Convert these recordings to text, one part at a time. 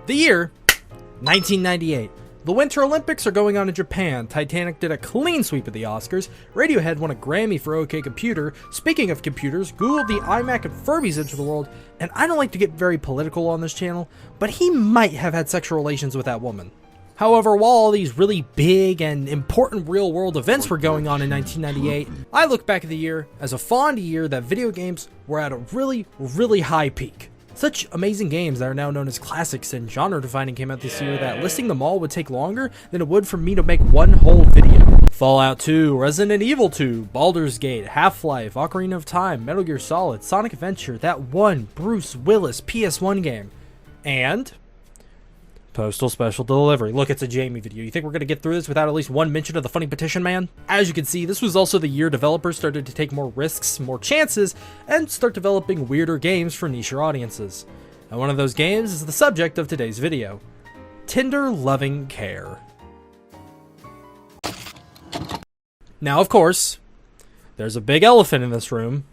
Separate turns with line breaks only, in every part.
The year, 1998. The Winter Olympics are going on in Japan. Titanic did a clean sweep of the Oscars. Radiohead won a Grammy for OK Computer. Speaking of computers, Google, the iMac, and Furbies enter the world. And I don't like to get very political on this channel, but he might have had sexual relations with that woman. However, while all these really big and important real-world events were going on in 1998, I look back at the year as a fond year that video games were at a really, really high peak. Such amazing games that are now known as classics and genre-defining came out this year that listing them all would take longer than it would for me to make one whole video. Fallout 2, Resident Evil 2, Baldur's Gate, Half-Life, Ocarina of Time, Metal Gear Solid, Sonic Adventure, that one Bruce Willis PS1 game, and Postal Special Delivery. Look, it's a Jayme video. You think we're going to get through this without at least one mention of the funny petition man? As you can see, this was also the year developers started to take more risks, more chances, and start developing weirder games for niche audiences. And one of those games is the subject of today's video. Tender Loving Care. Now, of course, there's a big elephant in this room.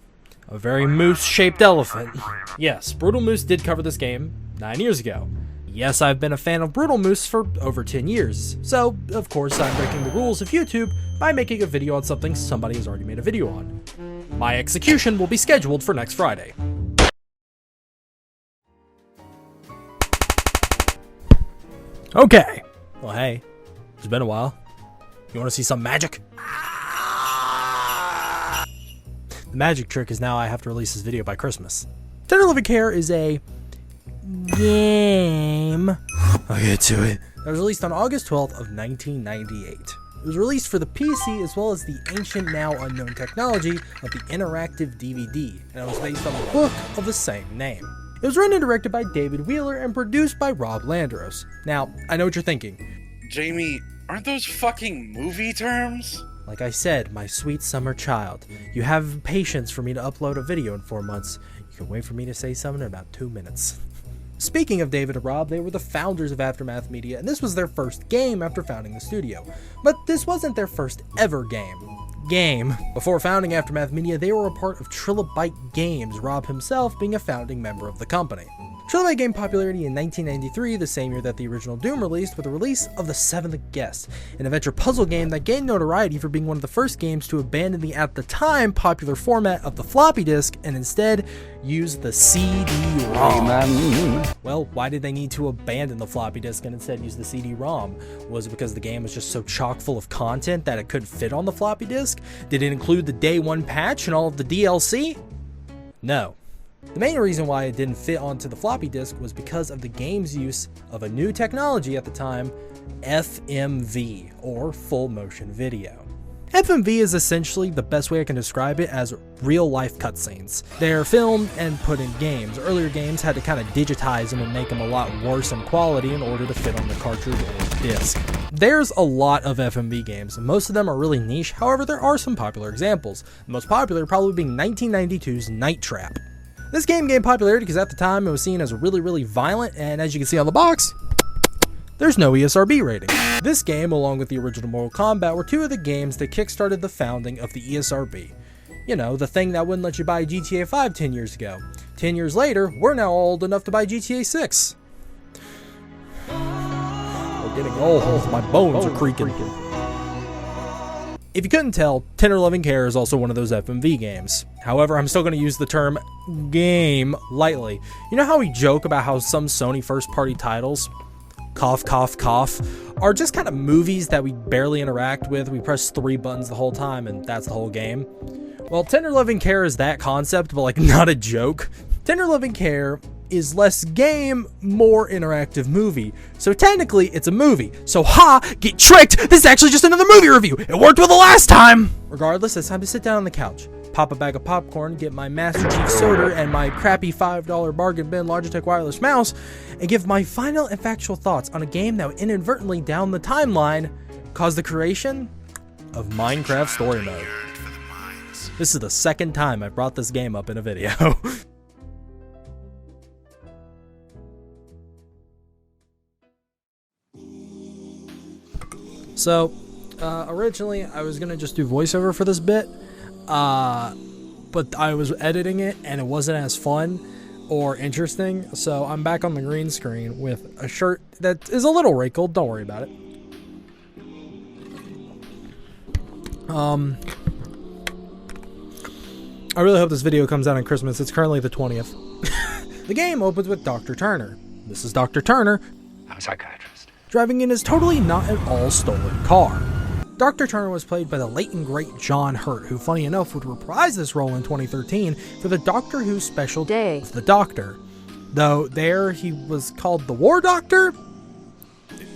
A very moose-shaped elephant. Yes, Brutal Moose did cover this game 9 years ago. Yes, I've been a fan of Brutal Moose for over 10 years, so of course I'm breaking the rules of YouTube by making a video on something somebody has already made a video on. My execution will be scheduled for next Friday. Okay, well hey, it's been a while. You want to see some magic? The magic trick is now I have to release this video by Christmas. Tender Loving Care is a game. I'll get to it. That was released on August 12th of 1998. It was released for the PC as well as the ancient now unknown technology of the interactive DVD, and it was based on the book of the same name. It was written and directed by David Wheeler and produced by Rob Landeros. Now, I know what you're thinking.
Jayme, aren't those fucking movie terms?
Like I said, my sweet summer child, you have patience for me to upload a video in 4 months. You can wait for me to say something in about 2 minutes. Speaking of David and Rob, they were the founders of Aftermath Media, and this was their first game after founding the studio. But this wasn't their first ever game. Before founding Aftermath Media, they were a part of Trilobyte Games, Rob himself being a founding member of the company. Trilobyte gained popularity in 1993, the same year that the original Doom released, with the release of The Seventh Guest, an adventure puzzle game that gained notoriety for being one of the first games to abandon the at the time popular format of the floppy disk and instead use the CD-ROM. Well, why did they need to abandon the floppy disk and instead use the CD-ROM? Was it because the game was just so chock full of content that it couldn't fit on the floppy disk? Did it include the day one patch and all of the DLC? No. The main reason why it didn't fit onto the floppy disk was because of the game's use of a new technology at the time, FMV, or full motion video. FMV is essentially the best way I can describe it as real-life cutscenes. They're filmed and put in games. Earlier games had to kind of digitize them and make them a lot worse in quality in order to fit on the cartridge or disc. There's a lot of FMV games, and most of them are really niche. However, there are some popular examples. The most popular probably being 1992's Night Trap. This game gained popularity because at the time it was seen as really, really violent, and as you can see on the box, there's no ESRB rating. This game, along with the original Mortal Kombat, were two of the games that kickstarted the founding of the ESRB. You know, the thing that wouldn't let you buy GTA 5 10 years ago. 10 years later, we're now old enough to buy GTA 6. We're getting old, my bones are creaking. If you couldn't tell, Tender Loving Care is also one of those FMV games. However, I'm still going to use the term game lightly. You know how we joke about how some Sony first-party titles, cough, cough, cough, are just kind of movies that we barely interact with. We press 3 buttons the whole time and that's the whole game. Well, Tender Loving Care is that concept, but like not a joke. Tender Loving Care is less game, more interactive movie. So technically, it's a movie. So get tricked! This is actually just another movie review! It worked well the last time! Regardless, it's time to sit down on the couch, pop a bag of popcorn, get my Master Chief soda and my crappy $5 bargain bin Logitech wireless mouse, and give my final and factual thoughts on a game that inadvertently down the timeline caused the creation of Minecraft Story Mode. This is the second time I brought this game up in a video. So, originally I was gonna just do voiceover for this bit, but I was editing it and it wasn't as fun. or interesting, so I'm back on the green screen with a shirt that is a little wrinkled. Don't worry about it. I really hope this video comes out on Christmas. It's currently the 20th. The game opens with Dr. Turner. This is Dr. Turner.
I'm a psychiatrist.
Driving in his totally not at all stolen car. Dr. Turner was played by the late and great John Hurt, who, funny enough, would reprise this role in 2013 for the Doctor Who special Day of the Doctor. Though there he was called the War Doctor?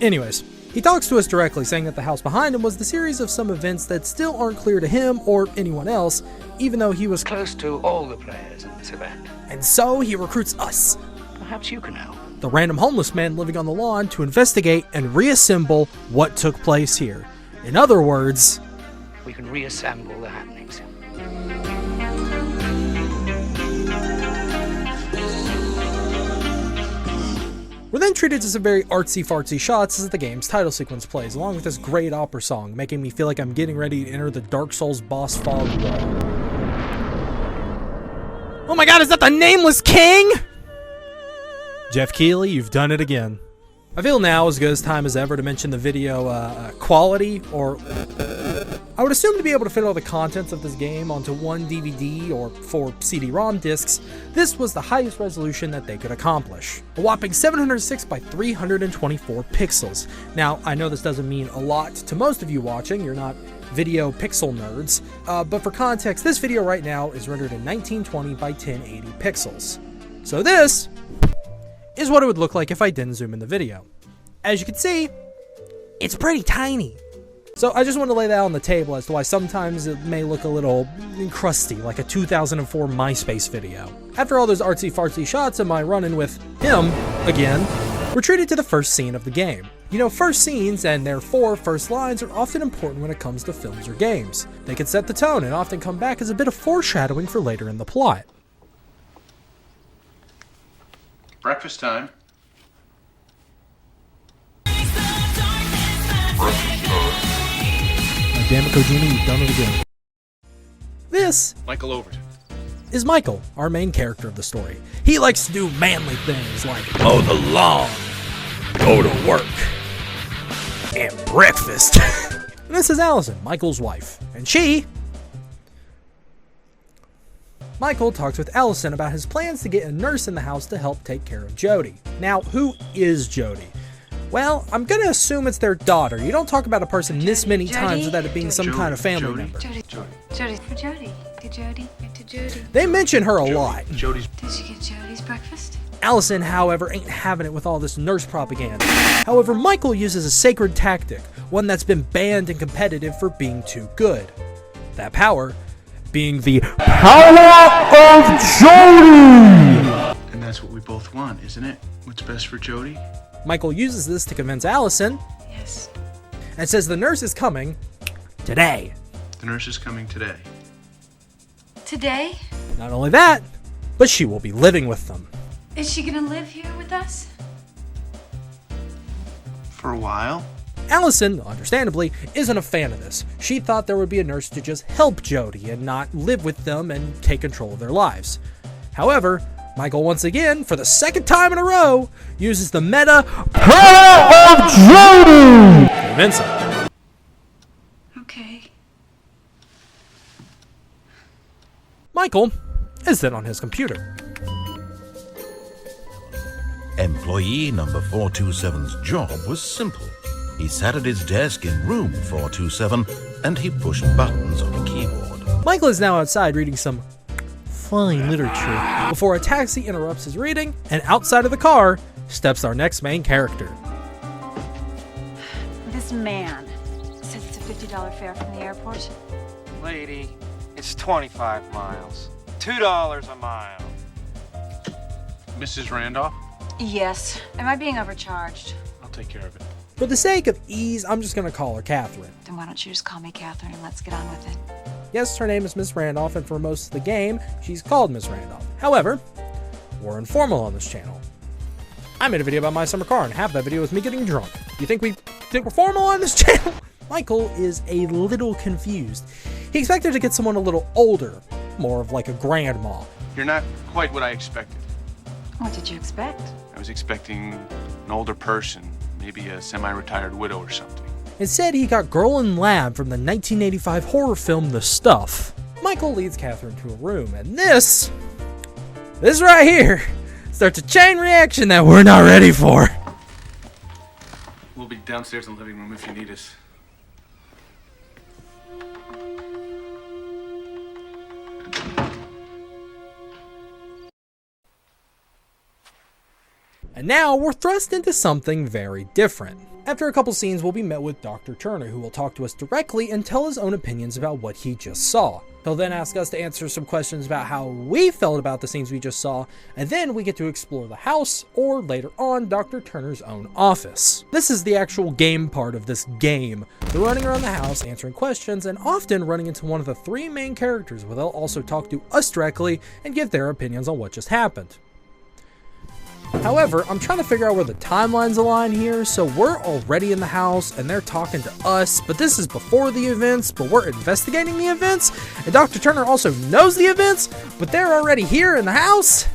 Anyways, he talks to us directly, saying that the house behind him was the series of some events that still aren't clear to him or anyone else, even though he was
Close to all the players in this event.
And so he recruits us,
Perhaps you can help.
the random homeless men living on the lawn, to investigate and reassemble what took place here. In other words,
We can reassemble the happenings.
we're then treated to some very artsy-fartsy shots as the game's title sequence plays, along with this great opera song, making me feel like I'm getting ready to enter the Dark Souls boss fog wall. Oh my god, is that the Nameless King? Jeff Keighley, you've done it again. I feel now as good as time as ever to mention the video quality, or I would assume to be able to fit all the contents of this game onto one DVD or 4 CD-ROM discs. This was the highest resolution that they could accomplish. A whopping 706 by 324 pixels. Now, I know this doesn't mean a lot to most of you watching, you're not video pixel nerds, but for context, this video right now is rendered in 1920 by 1080 pixels. So this is what it would look like if I didn't zoom in the video. As you can see, it's pretty tiny. So I just want to lay that on the table as to why sometimes it may look a little crusty, like a 2004 MySpace video. After all those artsy-fartsy shots and my run-in with him, again, we're treated to the first scene of the game. You know, first scenes, and therefore first lines, are often important when it comes to films or games. They can set the tone and often come back as a bit of foreshadowing for later in the plot.
Breakfast time.
Oh, damn it, Kojima, you've done it again. This
Michael Overton.
is Michael, our main character of the story. He likes to do manly things like mow the lawn, go to work, and breakfast. And this is Allison, Michael's wife. And Michael talks with Allison about his plans to get a nurse in the house to help take care of Jody. Now, who is Jody? Well, I'm gonna assume it's their daughter. You don't talk about a person this many times without it being some kind of family member.
Jody.
They mention her a lot.
Jody's.
Did you get Jody's breakfast?
Allison, however, ain't having it with all this nurse propaganda. However, Michael uses a sacred tactic, one that's been banned and competitive for being too good. That power being the power of Jody!
And that's what we both want, isn't it? What's best for Jody?
Michael uses this to convince Allison
Yes.
and says the nurse is coming today.
The nurse is coming today.
Today?
Not only that, but she will be living with them.
Is she gonna live here with us?
For a while.
Allison, understandably, isn't a fan of this. She thought there would be a nurse to just help Jody and not live with them and take control of their lives. However, Michael once again, for the second time in a row, uses the meta power of Jody to convince him.
Okay.
Michael is then on his computer.
Employee number 427's job was simple. He sat at his desk in room 427 and he pushed buttons on a keyboard.
Michael is now outside reading some fine literature before a taxi interrupts his reading, and outside of the car steps our next main character.
This man says it's a $50 fare from the airport.
Lady, it's 25 miles. $2 a mile.
Mrs. Randolph?
Yes. Am I being overcharged?
I'll take care of it.
For the sake of ease, I'm just going to call her Catherine.
Then why don't you just call me Catherine and let's get on with it.
Yes, her name is Miss Randolph, and for most of the game, she's called Miss Randolph. However, we're informal on this channel. I made a video about my summer car, and half that video was me getting drunk. You think we're formal on this channel? Michael is a little confused. He expected to get someone a little older, more of like a grandma.
You're not quite what I expected.
What did you expect?
I was expecting an older person, maybe a semi-retired widow or something.
Instead, he got Girl in Lab from the 1985 horror film The Stuff. Michael leads Catherine to a room, and this right here starts a chain reaction that we're not ready for.
We'll be downstairs in the living room if you need us.
And now we're thrust into something very different. After a couple scenes, we'll be met with Dr. Turner, who will talk to us directly and tell his own opinions about what he just saw. He'll then ask us to answer some questions about how we felt about the scenes we just saw, and then we get to explore the house, or later on, Dr. Turner's own office. This is the actual game part of this game. They're running around the house, answering questions, and often running into one of the three main characters, where they'll also talk to us directly and give their opinions on what just happened. However, I'm trying to figure out where the timelines align here, so we're already in the house and they're talking to us, but this is before the events, but we're investigating the events, and Dr. Turner also knows the events, but they're already here in the house?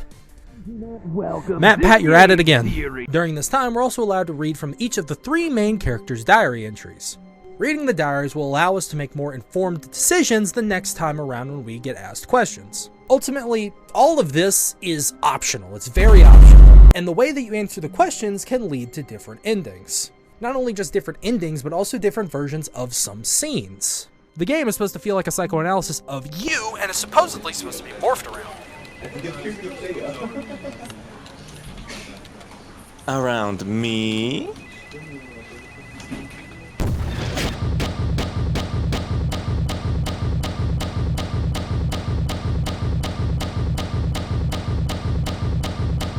Matt, Pat, you're at it again. During this time, we're also allowed to read from each of the three main characters' diary entries. Reading the diaries will allow us to make more informed decisions the next time around when we get asked questions. Ultimately, all of this is optional. It's very optional. And the way that you answer the questions can lead to different endings. Not only just different endings, but also different versions of some scenes. The game is supposed to feel like a psychoanalysis of you, and is supposedly supposed to be morphed around.
Around me?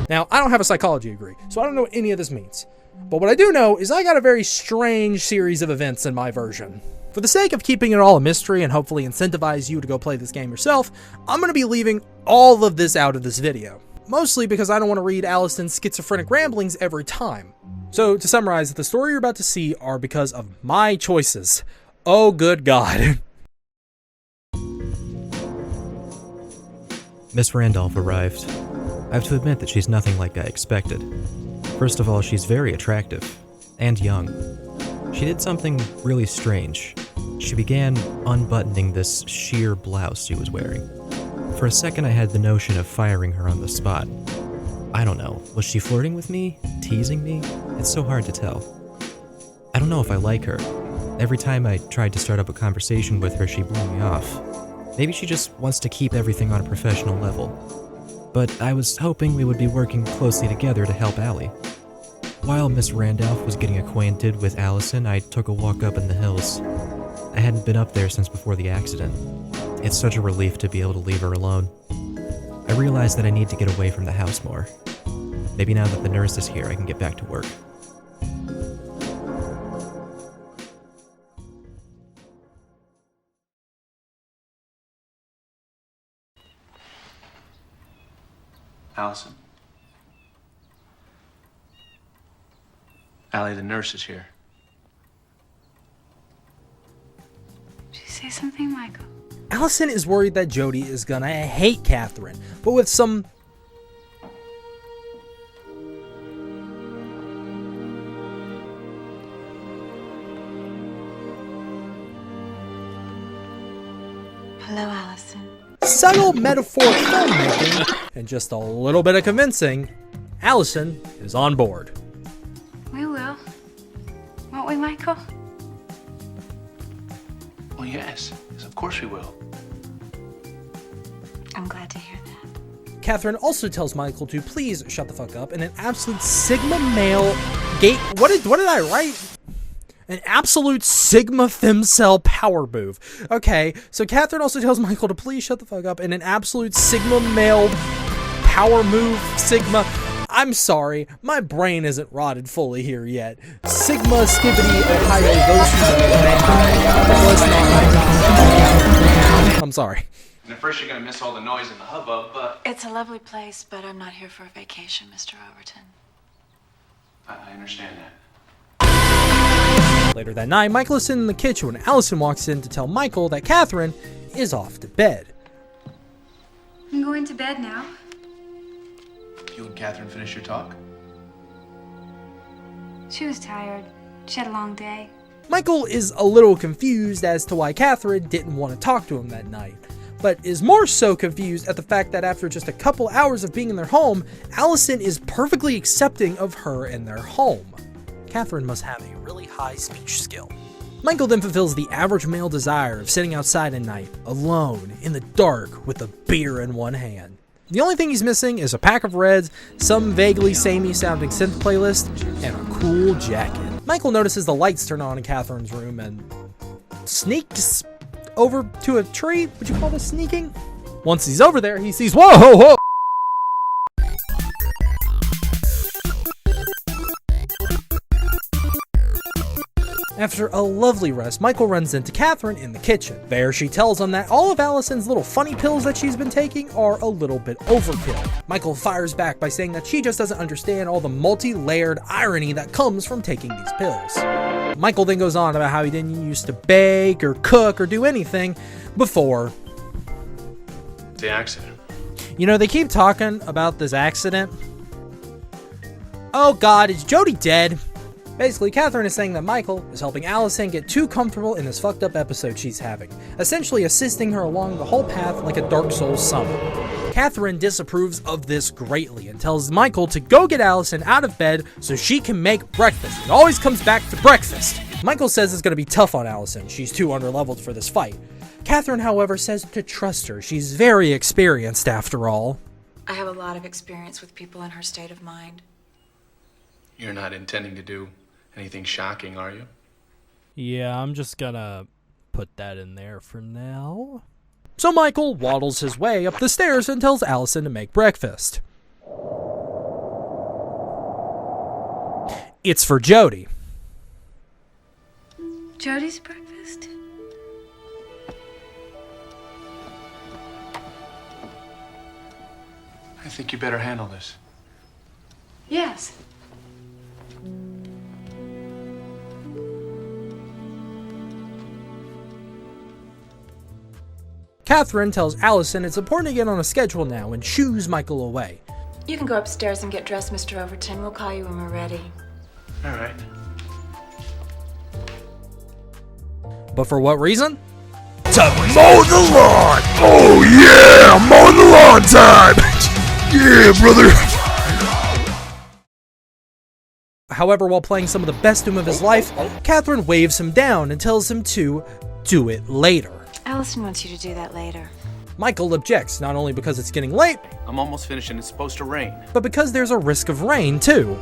Now, I don't have a psychology degree, so I don't know what any of this means. But what I do know is I got a very strange series of events in my version. For the sake of keeping it all a mystery and hopefully incentivize you to go play this game yourself, I'm going to be leaving all of this out of this video. Mostly because I don't want to read Allison's schizophrenic ramblings every time. So, to summarize, the story you're about to see are because of my choices. Oh, good God.
Miss Randolph arrived. I have to admit that she's nothing like I expected. First of all, she's very attractive. And young. She did something really strange. She began unbuttoning this sheer blouse she was wearing. For a second I had the notion of firing her on the spot. I don't know, was she flirting with me? Teasing me? It's so hard to tell. I don't know if I like her. Every time I tried to start up a conversation with her, she blew me off. Maybe she just wants to keep everything on a professional level. But I was hoping we would be working closely together to help Allie. While Miss Randolph was getting acquainted with Allison, I took a walk up in the hills. I hadn't been up there since before the accident. It's such a relief to be able to leave her alone. I realized that I need to get away from the house more. Maybe now that the nurse is here, I can get back to work.
Allison. Allie, the nurse is here.
Did you say something, Michael?
Allison is worried that Jody is gonna hate Catherine, but with some...
Hello, Allison.
subtle metaphoric filmmaking and just a little bit of convincing, Allison is on board.
We will. Won't we, Michael?
Well, yes, of course we will.
I'm glad to hear that.
Catherine also tells Michael to please shut the fuck up in an absolute Sigma male gate. What did I write? An absolute Sigma femcell power move. Okay, so Catherine also tells Michael to please shut the fuck up in an absolute Sigma male power move. Sigma. I'm sorry, my brain isn't rotted fully here yet. Sigma, Skibbity, Ohio, those who know. I'm sorry.
And at first you're gonna miss all the noise and the hubbub, but...
It's a lovely place, but I'm not here for a vacation, Mr. Overton.
I understand that.
Later that night, Michael is sitting in the kitchen when Allison walks in to tell Michael that Catherine is off to bed.
I'm going to bed now.
You and Catherine finish your talk?
She was tired. She had a long day.
Michael is a little confused as to why Catherine didn't want to talk to him that night, but is more so confused at the fact that after just a couple hours of being in their home, Allison is perfectly accepting of her in their home. Catherine must have a really high speech skill. Michael then fulfills the average male desire of sitting outside at night, alone, in the dark, with a beer in one hand. The only thing he's missing is a pack of Reds, some vaguely samey sounding synth playlist, and a cool jacket. Michael notices the lights turn on in Catherine's room and sneaks over to a tree. Would you call this sneaking? Once he's over there, he sees, whoa, whoa, whoa! After a lovely rest, Michael runs into Catherine in the kitchen. There, she tells him that all of Allison's little funny pills that she's been taking are a little bit overkill. Michael fires back by saying that she just doesn't understand all the multi-layered irony that comes from taking these pills. Michael then goes on about how he didn't used to bake or cook or do anything before
The accident.
You know, they keep talking about this accident. Oh God, is Jody dead? Basically, Catherine is saying that Michael is helping Allison get too comfortable in this fucked up episode she's having, essentially assisting her along the whole path like a Dark Souls summon. Catherine disapproves of this greatly and tells Michael to go get Allison out of bed so she can make breakfast. It always comes back to breakfast. Michael says it's going to be tough on Allison. She's too underleveled for this fight. Catherine, however, says to trust her. She's very experienced after all.
I have a lot of experience with people in her state of mind.
You're not intending to do anything shocking, are you?
Yeah, I'm just gonna put that in there for now. So Michael waddles his way up the stairs and tells Allison to make breakfast. It's for Jody.
Jody's breakfast?
I think you better handle this.
Yes.
Catherine tells Allison it's important to get on a schedule now and shoos Michael away.
You can go upstairs and get dressed, Mr. Overton. We'll call you when we're ready.
All right.
But for what reason?
To mow the lawn! Oh yeah! Mowing the lawn time! Yeah, brother!
However, while playing some of the best Doom of his life, Catherine waves him down and tells him to do it later.
Allison wants you to do that later.
Michael objects, not only because it's getting late,
I'm almost finished and it's supposed to rain.
but because there's a risk of rain, too.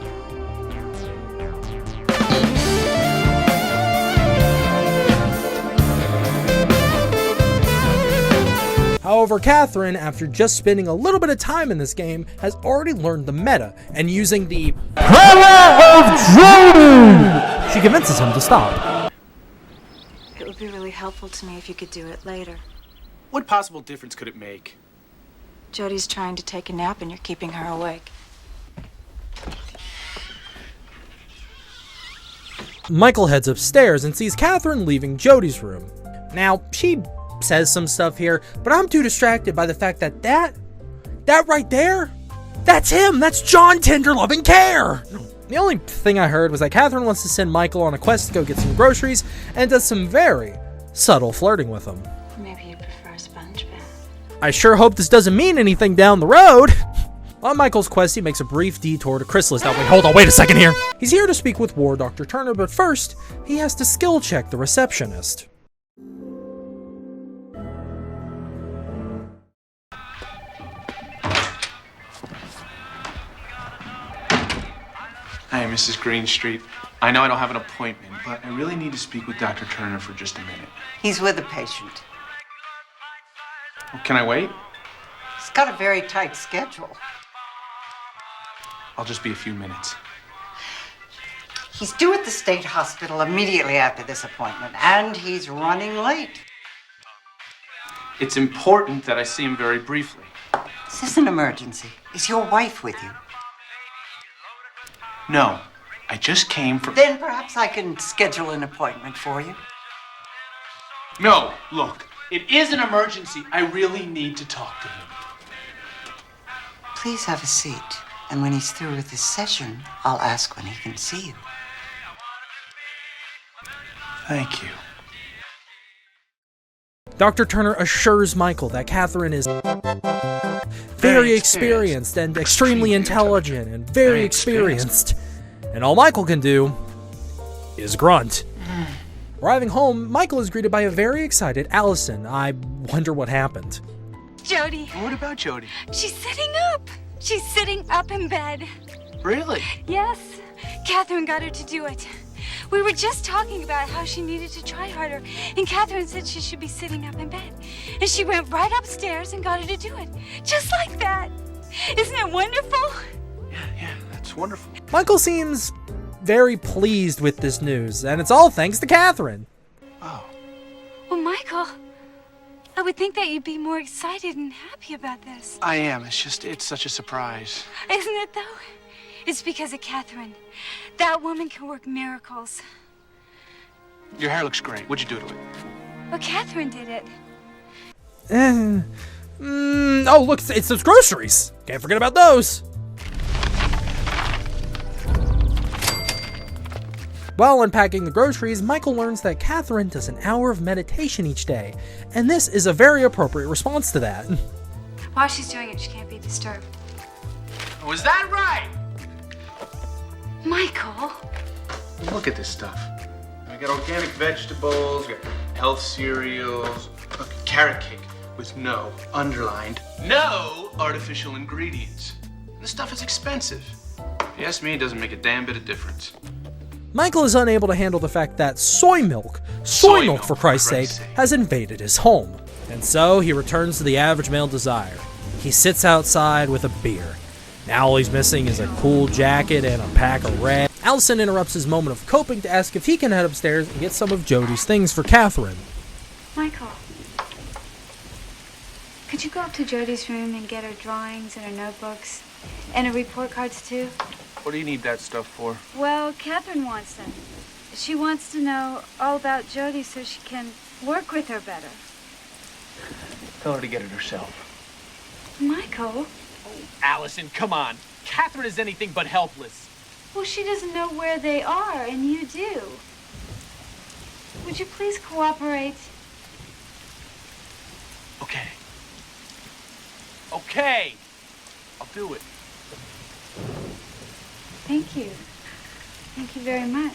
However, Catherine, after just spending a little bit of time in this game, has already learned the meta, and using the power of JODY, she convinces him to stop.
It would be really helpful to me if you could do it later.
What possible difference could it make?
Jody's trying to take a nap and you're keeping her awake.
Michael heads upstairs and sees Catherine leaving Jody's room. Now, she says some stuff here, but I'm too distracted by the fact that that right there, that's him! That's John Tender Loving Care! The only thing I heard was that Catherine wants to send Michael on a quest to go get some groceries and does some very subtle flirting with him.
Maybe you prefer a sponge bath.
I sure hope this doesn't mean anything down the road. On Michael's quest, he makes a brief detour to Chrysalis. Now, wait a second here. He's here to speak with War Dr. Turner, but first, he has to skill check the receptionist.
Hi, Mrs. Greenstreet. I know I don't have an appointment, but I really need to speak with Dr. Turner for just a minute.
He's with a patient.
Well, can I wait?
He's got a very tight schedule.
I'll just be a few minutes.
He's due at the state hospital immediately after this appointment, and he's running late.
It's important that I see him very briefly.
This is an emergency. Is your wife with you?
No, I just came from...
Then perhaps I can schedule an appointment for you.
No, look, it is an emergency. I really need to talk to him.
Please have a seat. And when he's through with his session, I'll ask when he can see you.
Thank you.
Dr. Turner assures Michael that Catherine is very experienced and extremely intelligent and very experienced. And all Michael can do is grunt. Arriving home, Michael is greeted by a very excited Allison. I wonder what happened.
Jody.
What about Jody?
She's sitting up. She's sitting up in bed.
Really?
Yes. Catherine got her to do it. We were just talking about how she needed to try harder, and Catherine said she should be sitting up in bed. And she went right upstairs and got her to do it. Just like that. Isn't it wonderful?
Yeah, that's wonderful.
Michael seems very pleased with this news, and it's all thanks to Catherine.
Oh.
Well, Michael, I would think that you'd be more excited and happy about this.
I am. It's such a surprise.
Isn't it, though? It's because of Catherine. That woman can work miracles.
Your hair looks great. What'd you do to it?
Well, Catherine did it.
Oh, look, it's those groceries. Can't forget about those. While unpacking the groceries, Michael learns that Catherine does an hour of meditation each day, and this is a very appropriate response to that.
While she's doing it, she can't be disturbed.
Was that right?
Michael.
Look at this stuff. We got organic vegetables, we got health cereals, a carrot cake with no, underlined, no artificial ingredients. This stuff is expensive. If you ask me, it doesn't make a damn bit of difference.
Michael is unable to handle the fact that soy milk for Christ's sake, has invaded his home. And so he returns to the average male desire. He sits outside with a beer. Now all he's missing is a cool jacket and a pack of rags. Allison interrupts his moment of coping to ask if he can head upstairs and get some of Jody's things for Catherine.
Michael, could you go up to Jody's room and get her drawings and her notebooks and her report cards too?
What do you need that stuff for?
Well, Catherine wants them. She wants to know all about Jody so she can work with her better.
Tell her to get it herself.
Michael?
Allison, come on. Catherine is anything but helpless.
Well, she doesn't know where they are, and you do. Would you please cooperate?
Okay. Okay. I'll do it.
Thank you. Thank you very much.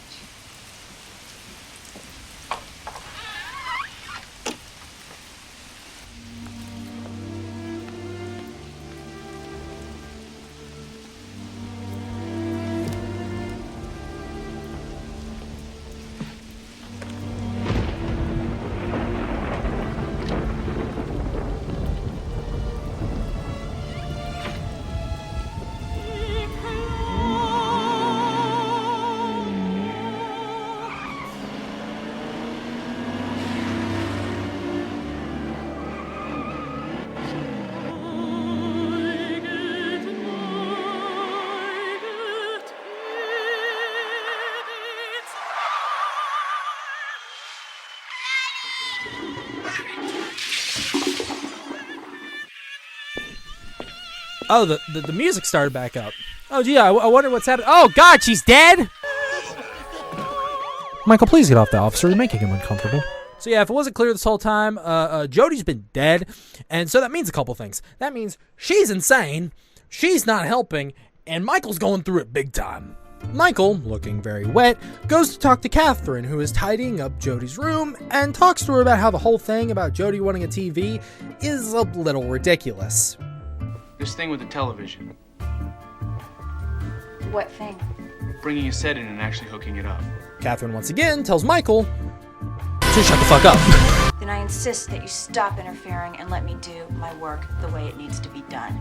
Oh, the music started back up. Oh, gee, I wonder what's happening. Oh, God, she's dead! Michael, please get off the officer. You're making him uncomfortable. So yeah, if it wasn't clear this whole time, Jody's been dead, and so that means a couple things. That means she's insane, she's not helping, and Michael's going through it big time. Michael, looking very wet, goes to talk to Catherine, who is tidying up Jody's room, and talks to her about how the whole thing about Jody wanting a TV is a little ridiculous.
This thing with the television.
What thing?
Bringing a set in and actually hooking it up.
Catherine once again tells Michael to shut the fuck up.
Then I insist that you stop interfering and let me do my work the way it needs to be done.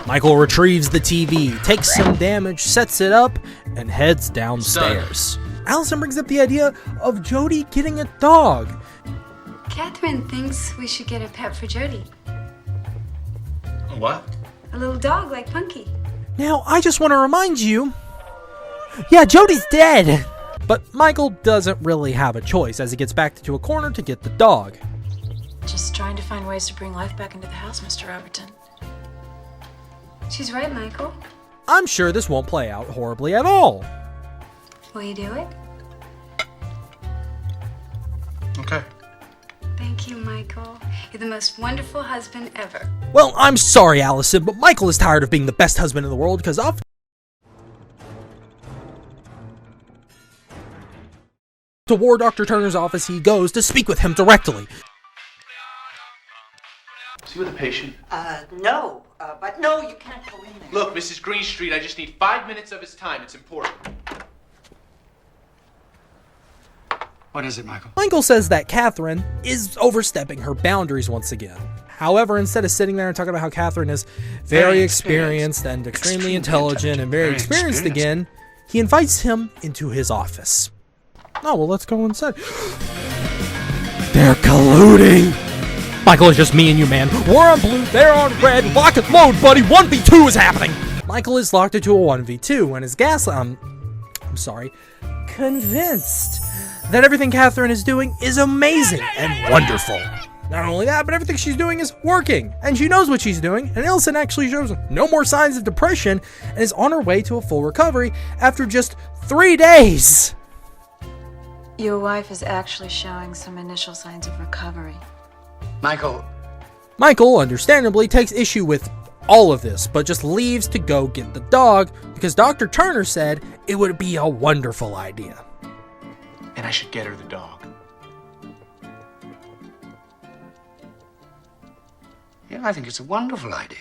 Michael retrieves the TV, takes some damage, sets it up, and heads downstairs. Allison brings up the idea of Jody getting a dog.
Catherine thinks we should get a pet for Jody.
What?
A little dog like Punky.
Now, I just want to remind you, yeah, Jody's dead. But Michael doesn't really have a choice as he gets backed into a corner to get the dog.
Just trying to find ways to bring life back into the house, Mr. Overton.
She's right, Michael.
I'm sure this won't play out horribly at all.
Will you do it?
Okay.
Thank you, Michael. You're the most wonderful husband ever.
Well, I'm sorry, Allison, but Michael is tired of being the best husband in the world because of... Toward Dr. Turner's office he goes to speak with him directly.
See with the patient?
No. But no, you can't go in there.
Look, Mrs. Greenstreet, I just need 5 minutes of his time. It's important.
What is it, Michael?
Michael says that Catherine is overstepping her boundaries once again. However, instead of sitting there and talking about how Catherine is very experienced and extremely intelligent and very experienced again, he invites him into his office. Oh, well, let's go inside. They're colluding! Michael, it's just me and you, man. We're on blue, they're on red. Lock and load, buddy. 1v2 is happening. Michael is locked into a 1v2 and is convinced that everything Catherine is doing is amazing and wonderful. Not only that, but everything she's doing is working, and she knows what she's doing, and Allison actually shows no more signs of depression and is on her way to a full recovery after just 3 days.
Your wife is actually showing some initial signs of recovery.
Michael, understandably, takes issue with all of this, but just leaves to go get the dog because Dr. Turner said it would be a wonderful idea.
And I should get her the dog.
Yeah, I think it's a wonderful idea.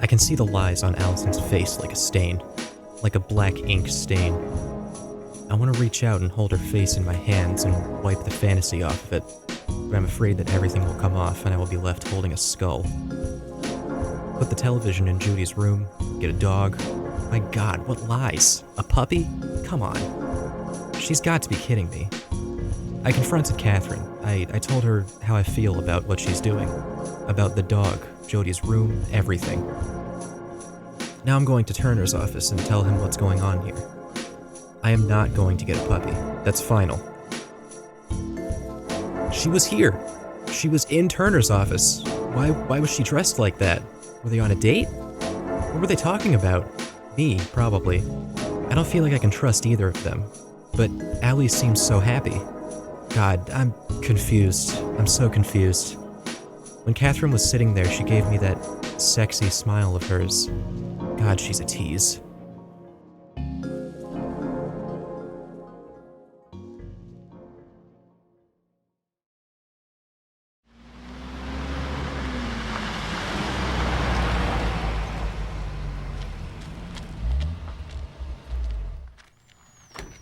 I can see the lies on Allison's face like a stain, like a black ink stain. I want to reach out and hold her face in my hands and wipe the fantasy off of it, but I'm afraid that everything will come off and I will be left holding a skull. Put the television in Judy's room, get a dog. My God, what lies? A puppy? Come on. She's got to be kidding me. I confronted Catherine. I told her how I feel about what she's doing, about the dog, Jody's room, everything. Now I'm going to Turner's office and tell him what's going on here. I am not going to get a puppy. That's final. She was here. She was in Turner's office. Why was she dressed like that? Were they on a date? What were they talking about? Me, probably. I don't feel like I can trust either of them. But Allie seems so happy. God, I'm confused. I'm so confused. When Catherine was sitting there, she gave me that sexy smile of hers. God, she's a tease.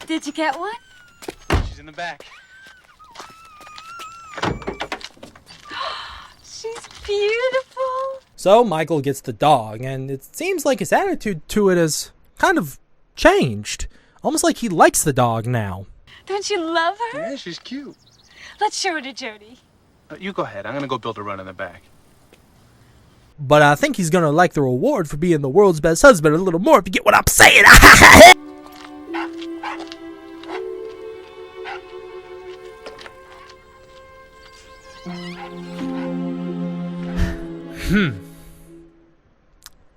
Did you get one?
She's in the back.
She's beautiful.
So Michael gets the dog, and it seems like his attitude to it has kind of changed. Almost like he likes the dog now.
Don't you love her?
Yeah, she's cute.
Let's show her to Jody.
You go ahead. I'm gonna go build a run in the back.
But I think he's gonna like the reward for being the world's best husband a little more, if you get what I'm saying.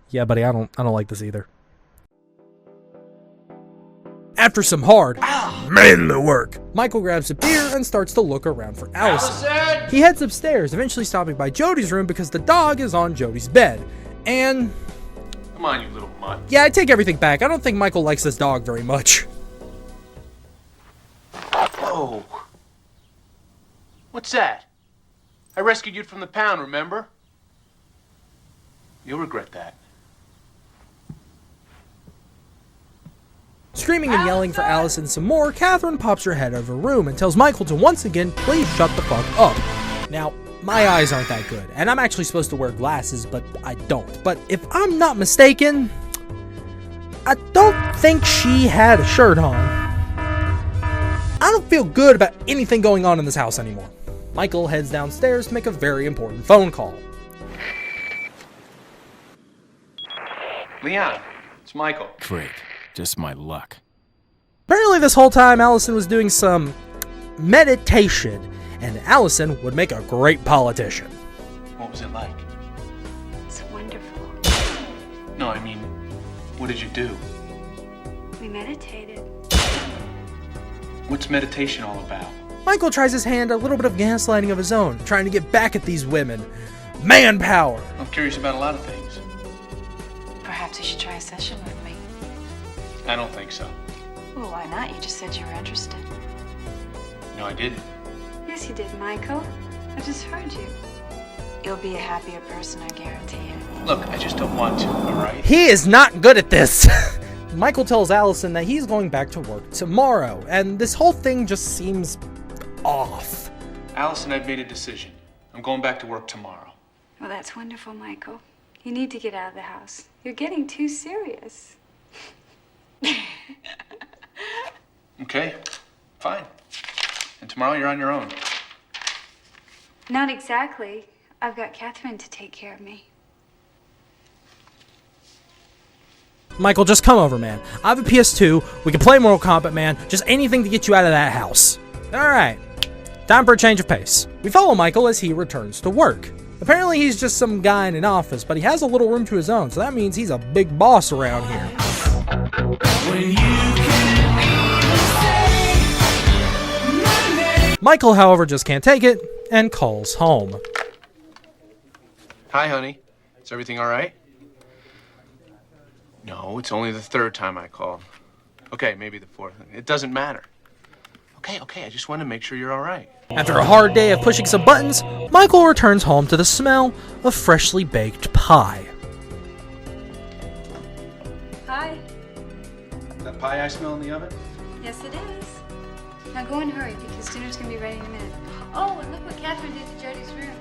Yeah, buddy, I don't like this either. After some hard, manly work, Michael grabs a beer and starts to look around for Allison. He heads upstairs, eventually stopping by Jody's room because the dog is on Jody's bed. And...
Come on, you little mutt.
yeah, I take everything back. I don't think Michael likes this dog very much.
Whoa. What's that? I rescued you from the pound, remember? You'll regret that.
Screaming and yelling for Allison some more, Catherine pops her head out of her room and tells Michael to once again please shut the fuck up. Now, my eyes aren't that good, and I'm actually supposed to wear glasses, but I don't. But if I'm not mistaken, I don't think she had a shirt on. I don't feel good about anything going on in this house anymore. Michael heads downstairs to make a very important phone call.
Leon, it's Michael.
Great. Just my luck.
Apparently this whole time Allison was doing some meditation, and Allison would make a great politician.
What was it like?
It's wonderful.
No, I mean, what did you do?
We meditated.
What's meditation all about?
Michael tries his hand at a little bit of gaslighting of his own, trying to get back at these women. Manpower!
I'm curious about a lot of things.
Perhaps you should try a session with me.
I don't think so.
Well, why not? You just said you were interested.
No, I didn't.
Yes, you did, Michael. I just heard you.
You'll be a happier person, I guarantee it.
Look, I just don't want to, all right?
He is not good at this! Michael tells Allison that he's going back to work tomorrow, and this whole thing just seems off.
Allison, I've made a decision. I'm going back to work tomorrow.
Well, that's wonderful, Michael. You need to get out of the house. You're getting too serious.
Okay, fine. And tomorrow you're on your own.
Not exactly. I've got Catherine to take care of me.
Michael, just come over, man. I have a PS2. We can play Mortal Kombat, man. Just anything to get you out of that house. Alright. Time for a change of pace. We follow Michael as he returns to work. Apparently he's just some guy in an office, but he has a little room to his own, so that means he's a big boss around here. Michael, however, just can't take it and calls home.
Hi, honey. Is everything all right? No, it's only the third time I called. Okay, maybe the fourth. It doesn't matter. Okay, I just want to make sure you're all right.
After a hard day of pushing some buttons, Michael returns home to the smell of freshly baked pie.
Hi.
That pie I smell in the oven?
Yes, it is. Now go and hurry, because dinner's gonna be ready in a minute. Oh, and look what Catherine did to Jody's room.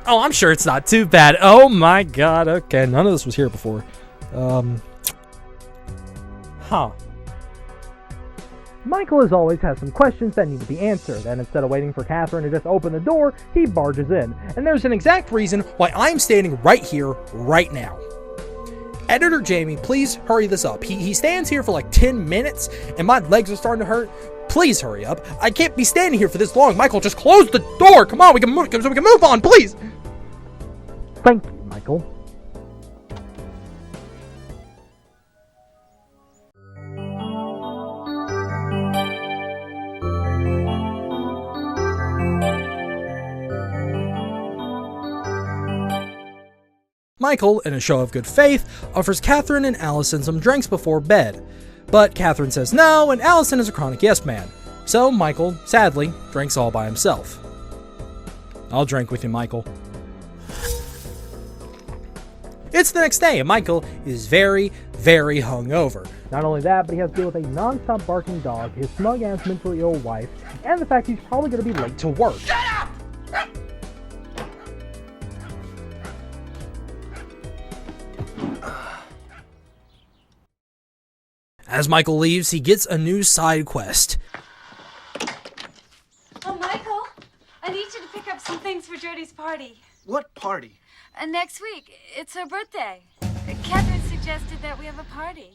Oh, I'm sure it's not too bad. Oh my god, okay, none of this was here before. Michael, as always, has some questions that need to be answered, and instead of waiting for Catherine to just open the door, he barges in. And there's an exact reason why I'm standing right here, right now. Editor Jayme, please hurry this up. He stands here for like 10 minutes, and my legs are starting to hurt. Please hurry up. I can't be standing here for this long. Michael, just close the door. Come on, we can move on, please. Thank you, Michael. Michael, in a show of good faith, offers Catherine and Allison some drinks before bed. But Catherine says no, and Allison is a chronic yes man. So Michael, sadly, drinks all by himself. I'll drink with you, Michael. It's the next day, and Michael is very, very hungover. Not only that, but he has to deal with a non-stop barking dog, his smug-ass mentally ill wife, and the fact he's probably going to be late to work. Shut up! As Michael leaves, he gets a new side quest.
Oh, Michael, I need you to pick up some things for Jody's party.
What party?
Next week. It's her birthday. Catherine suggested that we have a party.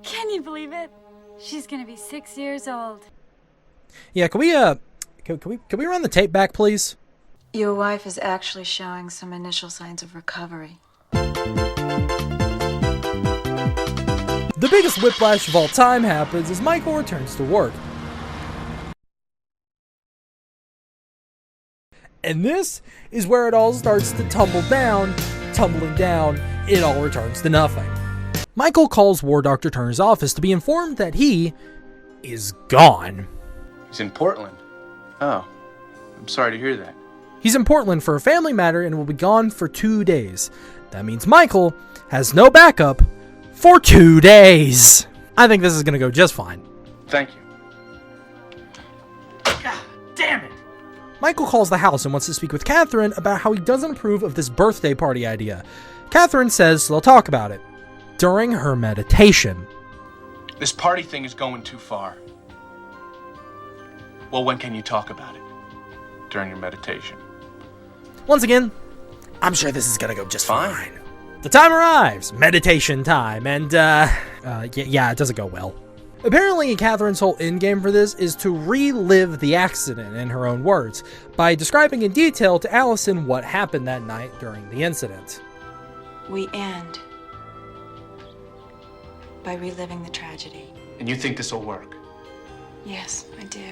Can you believe it? She's gonna be 6 years old.
Yeah, can we run the tape back, please?
Your wife is actually showing some initial signs of recovery.
The biggest whiplash of all time happens as Michael returns to work. And this is where it all starts to tumble down. Tumbling down, it all returns to nothing. Michael calls War Dr. Turner's office to be informed that he is gone.
He's in Portland. Oh, I'm sorry to hear that.
He's in Portland for a family matter and will be gone for 2 days. That means Michael has no backup for 2 days. I think this is going to go just fine.
Thank you.
God damn it!
Michael calls the house and wants to speak with Catherine about how he doesn't approve of this birthday party idea. Catherine says they'll talk about it during her meditation.
This party thing is going too far. Well, when can you talk about it? During your meditation.
Once again, I'm sure this is gonna go just fine. The time arrives, meditation time, and yeah, it doesn't go well. Apparently, Catherine's whole endgame for this is to relive the accident, in her own words, by describing in detail to Allison what happened that night during the incident.
We end by reliving the tragedy.
And you think this will work?
Yes, I do.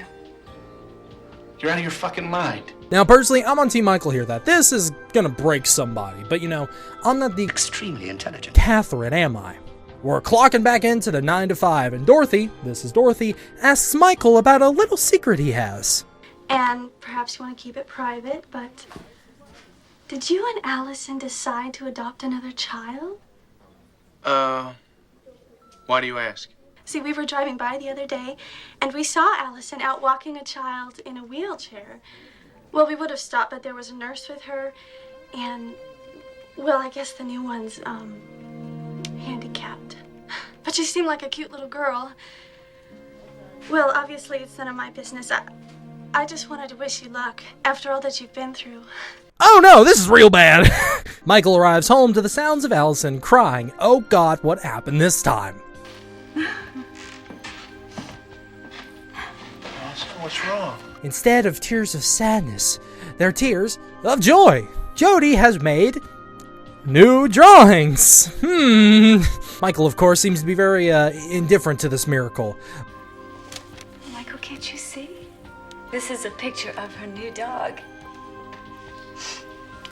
You're out of your fucking mind.
Now, personally, I'm on Team Michael here that this is gonna break somebody, but you know, I'm not the
Extremely intelligent.
Catherine, am I? We're clocking back into the 9 to 5, and Dorothy, this is Dorothy, asks Michael about a little secret he has.
And perhaps you want to keep it private, but did you and Allison decide to adopt another child?
Why do you ask?
See, we were driving by the other day, and we saw Allison out walking a child in a wheelchair. Well, we would have stopped, but there was a nurse with her, and, well, I guess the new one's, handicapped. But she seemed like a cute little girl. Well, obviously, it's none of my business. I just wanted to wish you luck, after all that you've been through.
Oh no, this is real bad! Michael arrives home to the sounds of Allison crying, "Oh God, what happened this time?"
What's wrong?
Instead of tears of sadness, they're tears of joy. Jody has made new drawings. Michael, of course, seems to be very indifferent to this miracle.
Michael, can't you see? This is a picture of her new dog.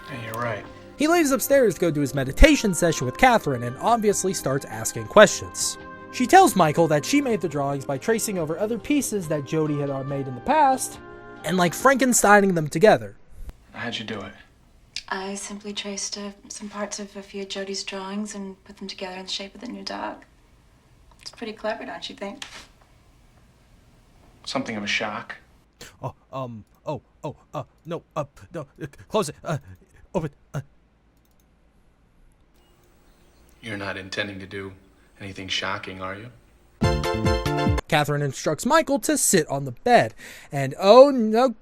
Hey, you're right.
He leaves upstairs to go do his meditation session with Catherine and obviously starts asking questions. She tells Michael that she made the drawings by tracing over other pieces that Jody had made in the past and like Frankensteining them together.
How'd you do it?
I simply traced some parts of a few of Jody's drawings and put them together in the shape of the new dog. It's pretty clever, don't you think?
Something of a shock.
No, close it, open,
You're not intending to do anything shocking, are you?
Catherine instructs Michael to sit on the bed, and oh no.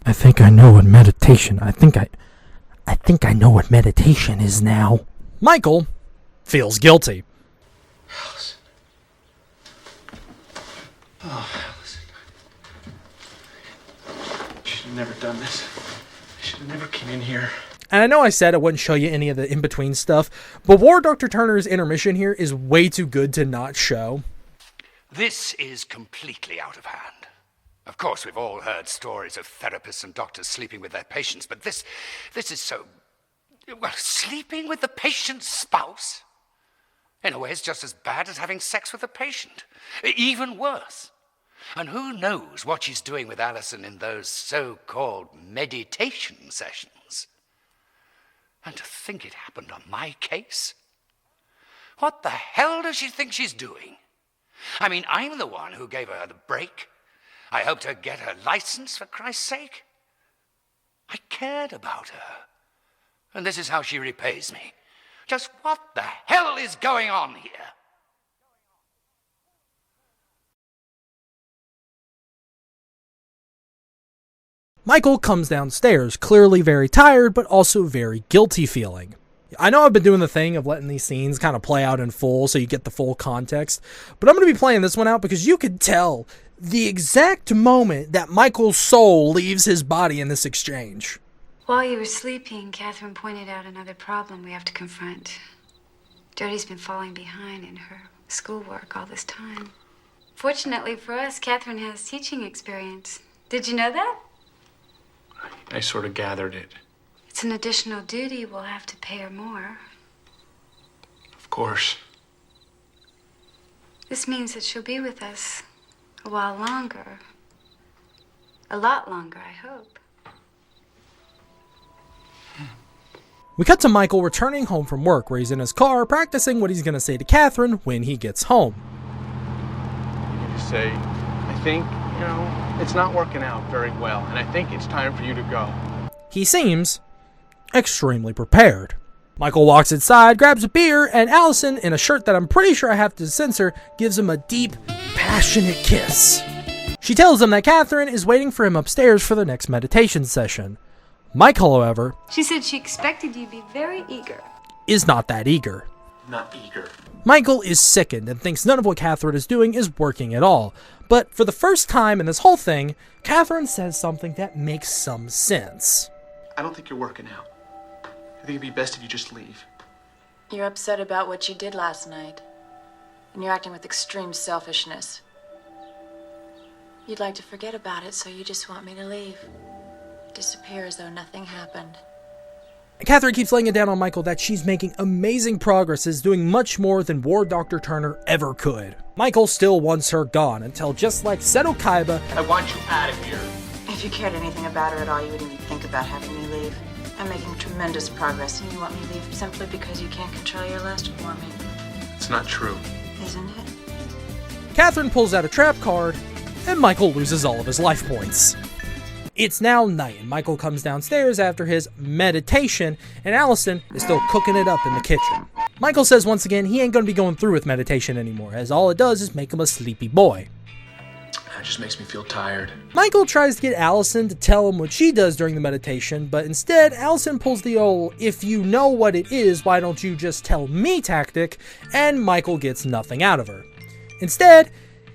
I think I know what meditation. I think I know what meditation is now. Michael feels guilty.
Allison. Oh, Allison. I should have never done this. I should have never came in here.
And I know I said I wouldn't show you any of the in-between stuff, but War Dr. Turner's intermission here is way too good to not show.
This is completely out of hand. Of course, we've all heard stories of therapists and doctors sleeping with their patients, but this is so... Well, sleeping with the patient's spouse? In a way, it's just as bad as having sex with a patient. Even worse. And who knows what she's doing with Allison in those so-called meditation sessions? And to think it happened on my case? What the hell does she think she's doing? I mean, I'm the one who gave her the break. I helped her get her license, for Christ's sake. I cared about her. And this is how she repays me. Just what the hell is going on here?
Michael comes downstairs, clearly very tired, but also very guilty feeling. I know I've been doing the thing of letting these scenes kind of play out in full so you get the full context, but I'm going to be playing this one out because you could tell the exact moment that Michael's soul leaves his body in this exchange.
While you were sleeping, Catherine pointed out another problem we have to confront. Jody's been falling behind in her schoolwork all this time. Fortunately for us, Catherine has teaching experience. Did you know that?
I sort of gathered it.
It's an additional duty. We'll have to pay her more.
Of course.
This means that she'll be with us a while longer. A lot longer, I hope.
We cut to Michael returning home from work, where he's in his car practicing what he's going to say to Catherine when he gets home.
You just say, I think, it's not working out very well, and I think it's time for you to go.
He seems extremely prepared. Michael walks inside, grabs a beer, and Allison, in a shirt that I'm pretty sure I have to censor, gives him a deep, passionate kiss. She tells him that Catherine is waiting for him upstairs for the next meditation session. Michael, however,
She said she expected you to be very eager.
is not that eager.
Not eager.
Michael is sickened and thinks none of what Catherine is doing is working at all. But for the first time in this whole thing, Catherine says something that makes some sense.
I don't think you're working out. I think it'd be best if you just leave.
You're upset about what you did last night, and you're acting with extreme selfishness. You'd like to forget about it, so you just want me to leave. Disappear as though nothing happened.
Catherine keeps laying it down on Michael that she's making amazing progresses, doing much more than War Dr. Turner ever could. Michael still wants her gone until, just like Seto Kaiba,
I want you out of here.
If you cared anything about her at all, you wouldn't even think about having me leave. I'm making tremendous progress, and you want me to leave simply because you can't control your lust for me.
It's not true.
Isn't it?
Catherine pulls out a trap card, and Michael loses all of his life points. It's now night, and Michael comes downstairs after his meditation, and Allison is still cooking it up in the kitchen. Michael says once again he ain't gonna be going through with meditation anymore, as all it does is make him a sleepy boy.
It just makes me feel tired.
Michael tries to get Allison to tell him what she does during the meditation, but instead, Allison pulls the old, if you know what it is, why don't you just tell me tactic, and Michael gets nothing out of her. Instead,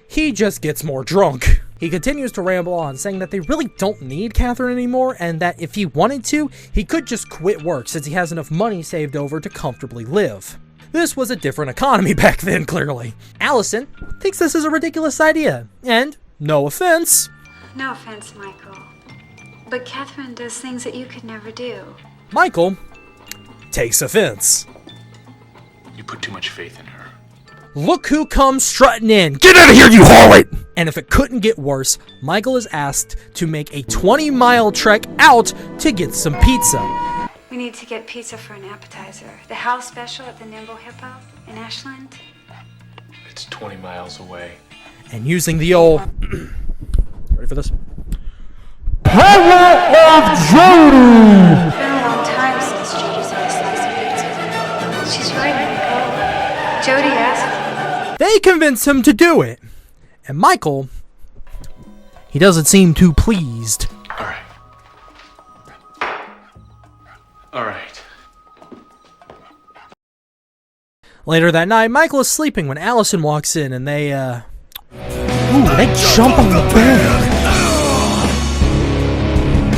he just gets more drunk. He continues to ramble on, saying that they really don't need Catherine anymore, and that if he wanted to, he could just quit work since he has enough money saved over to comfortably live. This was a different economy back then, clearly. Allison thinks this is a ridiculous idea, and no offense.
No offense, Michael. But Catherine does things that you could never do.
Michael takes offense.
You put too much faith in her.
Look who comes strutting in. Get out of here, you harlot! And if it couldn't get worse, Michael is asked to make a 20-mile trek out to get some pizza.
We need to get pizza for an appetizer. The house special at the Nimble Hippo in Ashland.
It's 20 miles away.
And using the old... Ready for this?
Power of JODY!
It's been a long time since Jody's had a slice of pizza. She's right, Michael. Jody asked.
They convince him to do it. And Michael, he doesn't seem too pleased.
All right.
Later that night, Michael is sleeping when Allison walks in and they jump on the bed.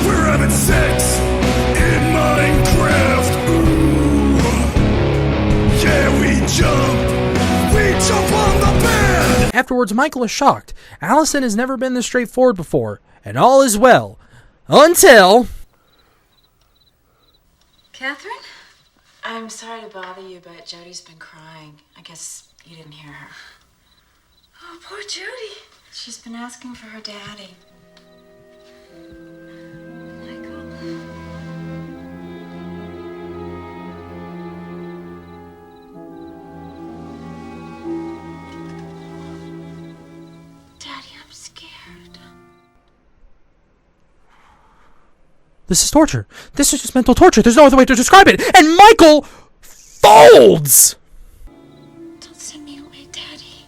We're having sex in Minecraft. Ooh. Yeah, we jump on the bed.
Afterwards, Michael is shocked. Allison has never been this straightforward before, and all is well. Until...
Catherine? I'm sorry to bother you, but Jody's been crying. I guess you didn't hear her.
Oh, poor Jody.
She's been asking for her daddy.
Michael.
Daddy, I'm scared.
This is torture. This is just mental torture. There's no other way to describe it. And Michael folds!
Don't send me away, Daddy.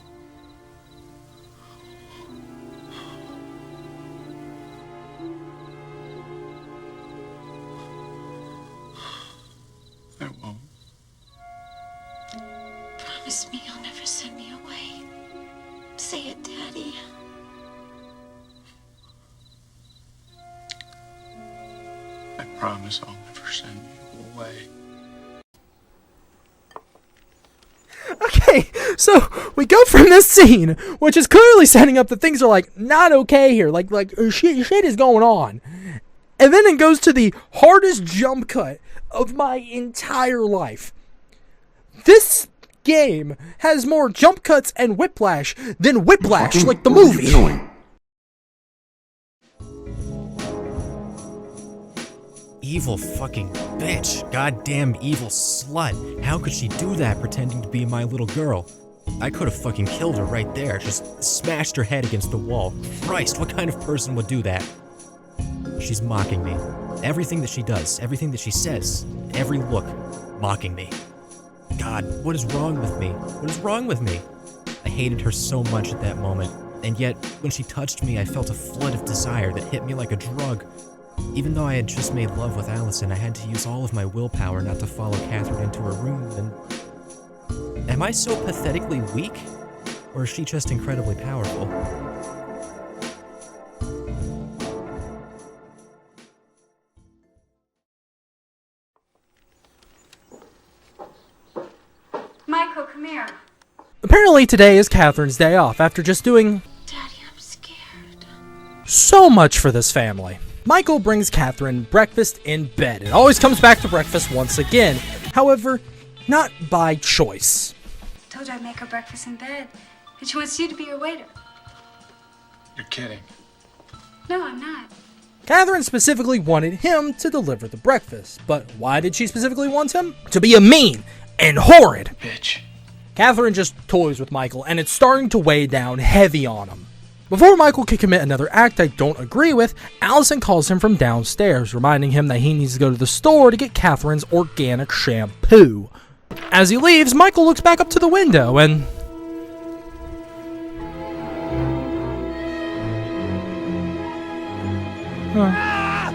I won't.
Promise me you'll never send me away. Say it, Daddy.
I promise I'll never send you away.
Okay, so we go from this scene, which is clearly setting up that things are like not okay here, like shit is going on, and then it goes to the hardest jump cut of my entire life. This game has more jump cuts and whiplash than Whiplash, like the movie.
Evil fucking bitch. Goddamn evil slut. How could she do that pretending to be my little girl? I could have fucking killed her right there. Just smashed her head against the wall. Christ, what kind of person would do that? She's mocking me. Everything that she does, everything that she says, every look. mocking me. God, what is wrong with me? What is wrong with me? I hated her so much at that moment, and yet, when she touched me, I felt a flood of desire that hit me like a drug. Even though I had just made love with Allison, I had to use all of my willpower not to follow Catherine into her room, and... Am I so pathetically weak? Or is she just incredibly powerful?
Michael, come here.
Apparently today is Catherine's day off after just doing
Daddy, I'm scared.
so much for this family. Michael brings Catherine breakfast in bed. It always comes back to breakfast once again. However, not by choice.
I told her I'd make her breakfast in bed, and she wants you to be her waiter.
You're kidding.
No, I'm not.
Catherine specifically wanted him to deliver the breakfast. But why did she specifically want him? To be a mean and horrid
bitch.
Catherine just toys with Michael, and it's starting to weigh down heavy on him. Before Michael can commit another act I don't agree with, Allison calls him from downstairs, reminding him that he needs to go to the store to get Catherine's organic shampoo. As he leaves, Michael looks back up to the window and...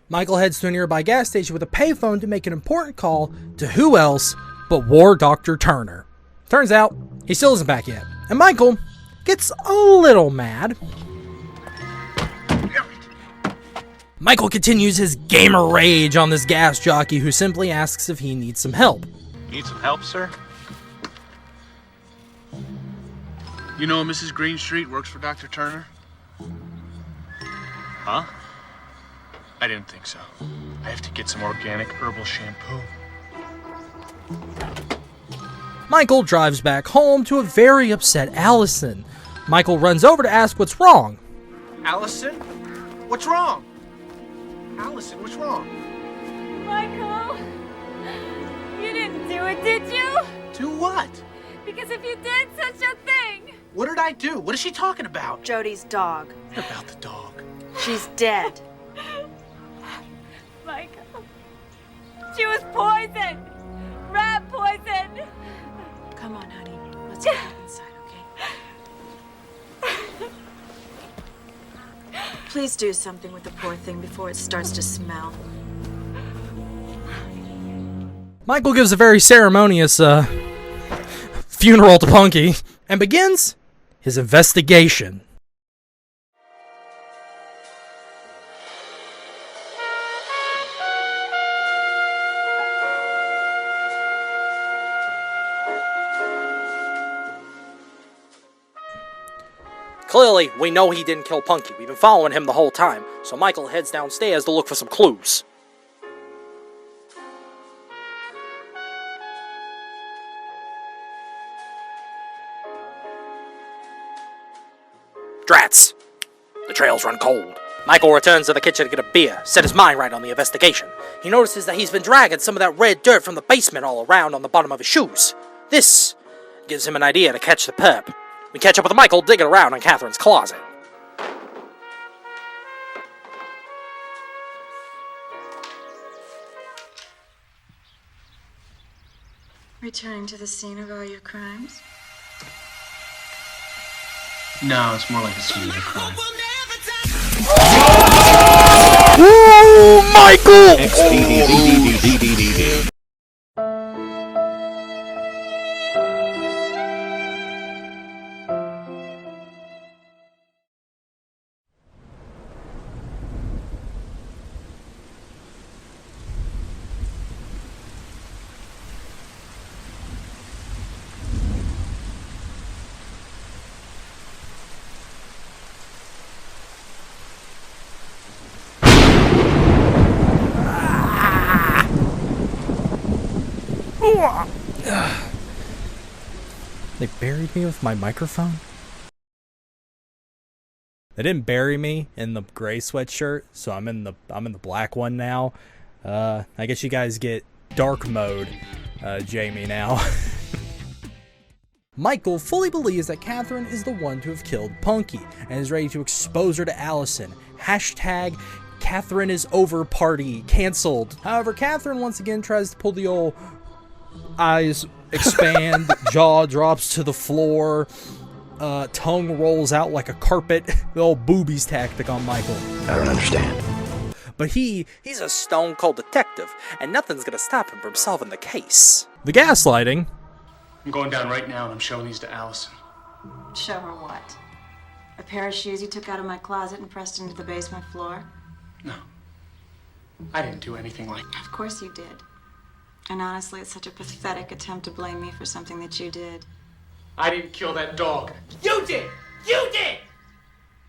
Michael heads to a nearby gas station with a payphone to make an important call to who else but War Dr. Turner. Turns out, he still isn't back yet, and Michael gets a little mad. Michael continues his gamer rage on this gas jockey who simply asks if he needs some help.
Need some help, sir? You know Mrs. Greenstreet works for Dr. Turner? Huh? I didn't think so. I have to get some organic herbal shampoo.
Michael drives back home to a very upset Allison. Michael runs over to ask what's wrong.
Allison? What's wrong? Allison, what's wrong?
Michael, you didn't do it, did you?
Do what?
Because if you did such a thing...
What did I do? What is she talking about?
Jody's dog.
What about the dog?
She's dead.
Michael, she was poisoned. Rat poison.
Come on, honey. Let's go back inside, okay? Please do something with the poor thing before it starts to smell.
Michael gives a very ceremonious funeral to Punky and begins his investigation. Clearly, we know he didn't kill Punky. We've been following him the whole time, so Michael heads downstairs to look for some clues. Drats! The trails run cold. Michael returns to the kitchen to get a beer, set his mind right on the investigation. He notices that he's been dragging some of that red dirt from the basement all around on the bottom of his shoes. This gives him an idea to catch the perp. We catch up with Michael digging around in Catherine's closet.
Returning to the scene of all your crimes?
No, it's more like a scene of a crime.
Ooh, Michael!
They buried me with my microphone? They didn't bury me in the gray sweatshirt, so I'm in the black one now. I guess you guys get dark mode, Jayme now. Michael fully believes that Catherine is the one to have killed Punky and is ready to expose her to Allison. Hashtag Catherine is over party cancelled. However, Catherine once again tries to pull the old eyes expand, jaw drops to the floor, tongue rolls out like a carpet. The old boobies tactic on Michael.
I don't understand.
But he's a stone cold detective, and nothing's gonna stop him from solving the case. The gaslighting.
I'm going down right now and I'm showing these to Allison.
Show her what? A pair of shoes you took out of my closet and pressed into the basement floor?
No. I didn't do anything like that.
Of course you did. And honestly, it's such a pathetic attempt to blame me for something that you did.
I didn't kill that dog.
You did! You did!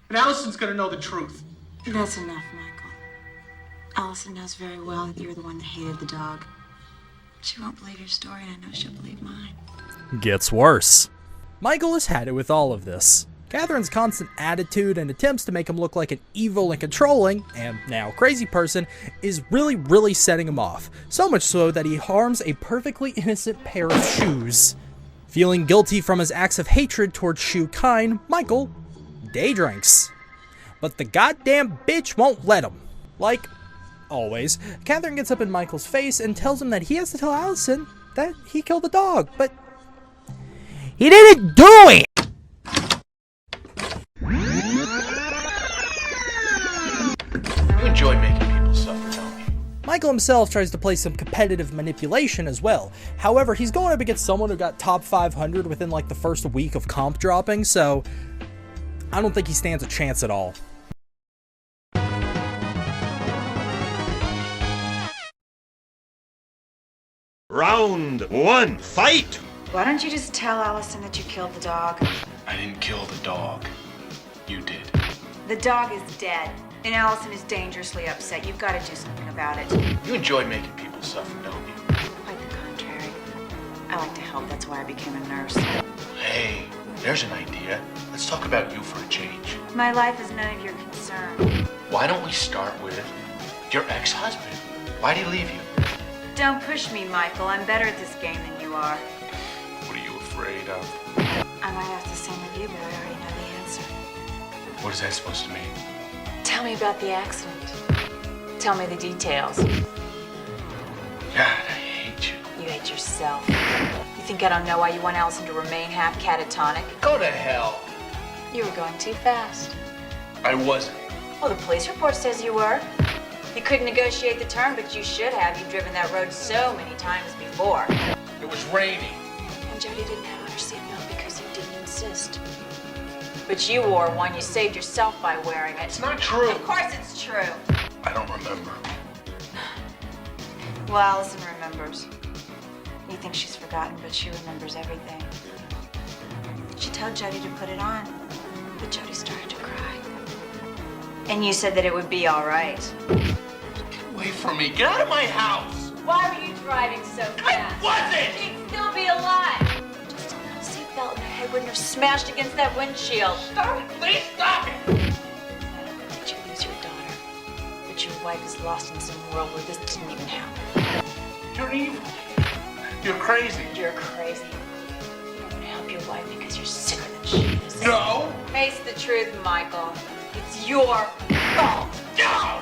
And Allison's gonna know the truth.
That's enough, Michael. Allison knows very well that you're the one that hated the dog. She won't believe your story, and I know she'll believe mine.
Gets worse. Michael has had it with all of this. Catherine's constant attitude and attempts to make him look like an evil and controlling, and now crazy person, is really setting him off. So much so that he harms a perfectly innocent pair of shoes. Feeling guilty from his acts of hatred towards shoe kind, Michael day drinks. But the goddamn bitch won't let him. Like always, Catherine gets up in Michael's face and tells him that he has to tell Allison that he killed the dog, but he didn't do it!
You enjoy making people suffer, don't you?
Michael himself tries to play some competitive manipulation as well. However, he's going up against someone who got top 500 within like the first week of comp dropping, so I don't think he stands a chance at all.
Round one, fight!
Why don't you just tell Allison that you killed the dog?
I didn't kill the dog. You did.
The dog is dead, and Allison is dangerously upset. You've got to do something about it.
You enjoy making people suffer, don't you?
Quite the contrary. I like to help. That's why I became a nurse.
Hey, there's an idea. Let's talk about you for a change.
My life is none of your concern.
Why don't we start with your ex-husband? Why'd he leave you?
Don't push me, Michael. I'm better at this game than you are.
What are you afraid of?
I might ask the same of you, but I already know the answer.
What is that supposed to mean?
Tell me about the accident. Tell me the details.
God, I hate you.
You hate yourself. You think I don't know why you want Allison to remain half catatonic?
Go to hell.
You were going too fast.
I wasn't.
Well, the police report says you were. You couldn't negotiate the turn, but you should have. You've driven that road so many times before.
It was raining.
And Jody didn't have on her seatbelt because you didn't insist. But you wore one. You saved yourself by wearing it.
It's not true.
Of course it's true.
I don't remember.
Well, Allison remembers. You think she's forgotten, but she remembers everything. She told Jody to put it on, but Jody started to cry. And you said that it would be all right.
Get away from me. Get out of my house.
Why were you driving so fast?
I wasn't!
You'd still be alive. Just a little seatbelt and her head wouldn't have smashed against that windshield.
Stop it! Please stop it!
Not only did you lose your daughter, but your wife is lost in some world where this didn't even happen.
You're evil. You're crazy.
You're crazy. You don't want to help your wife because you're sicker than she is.
No!
Face the truth, Michael. It's your fault.
No!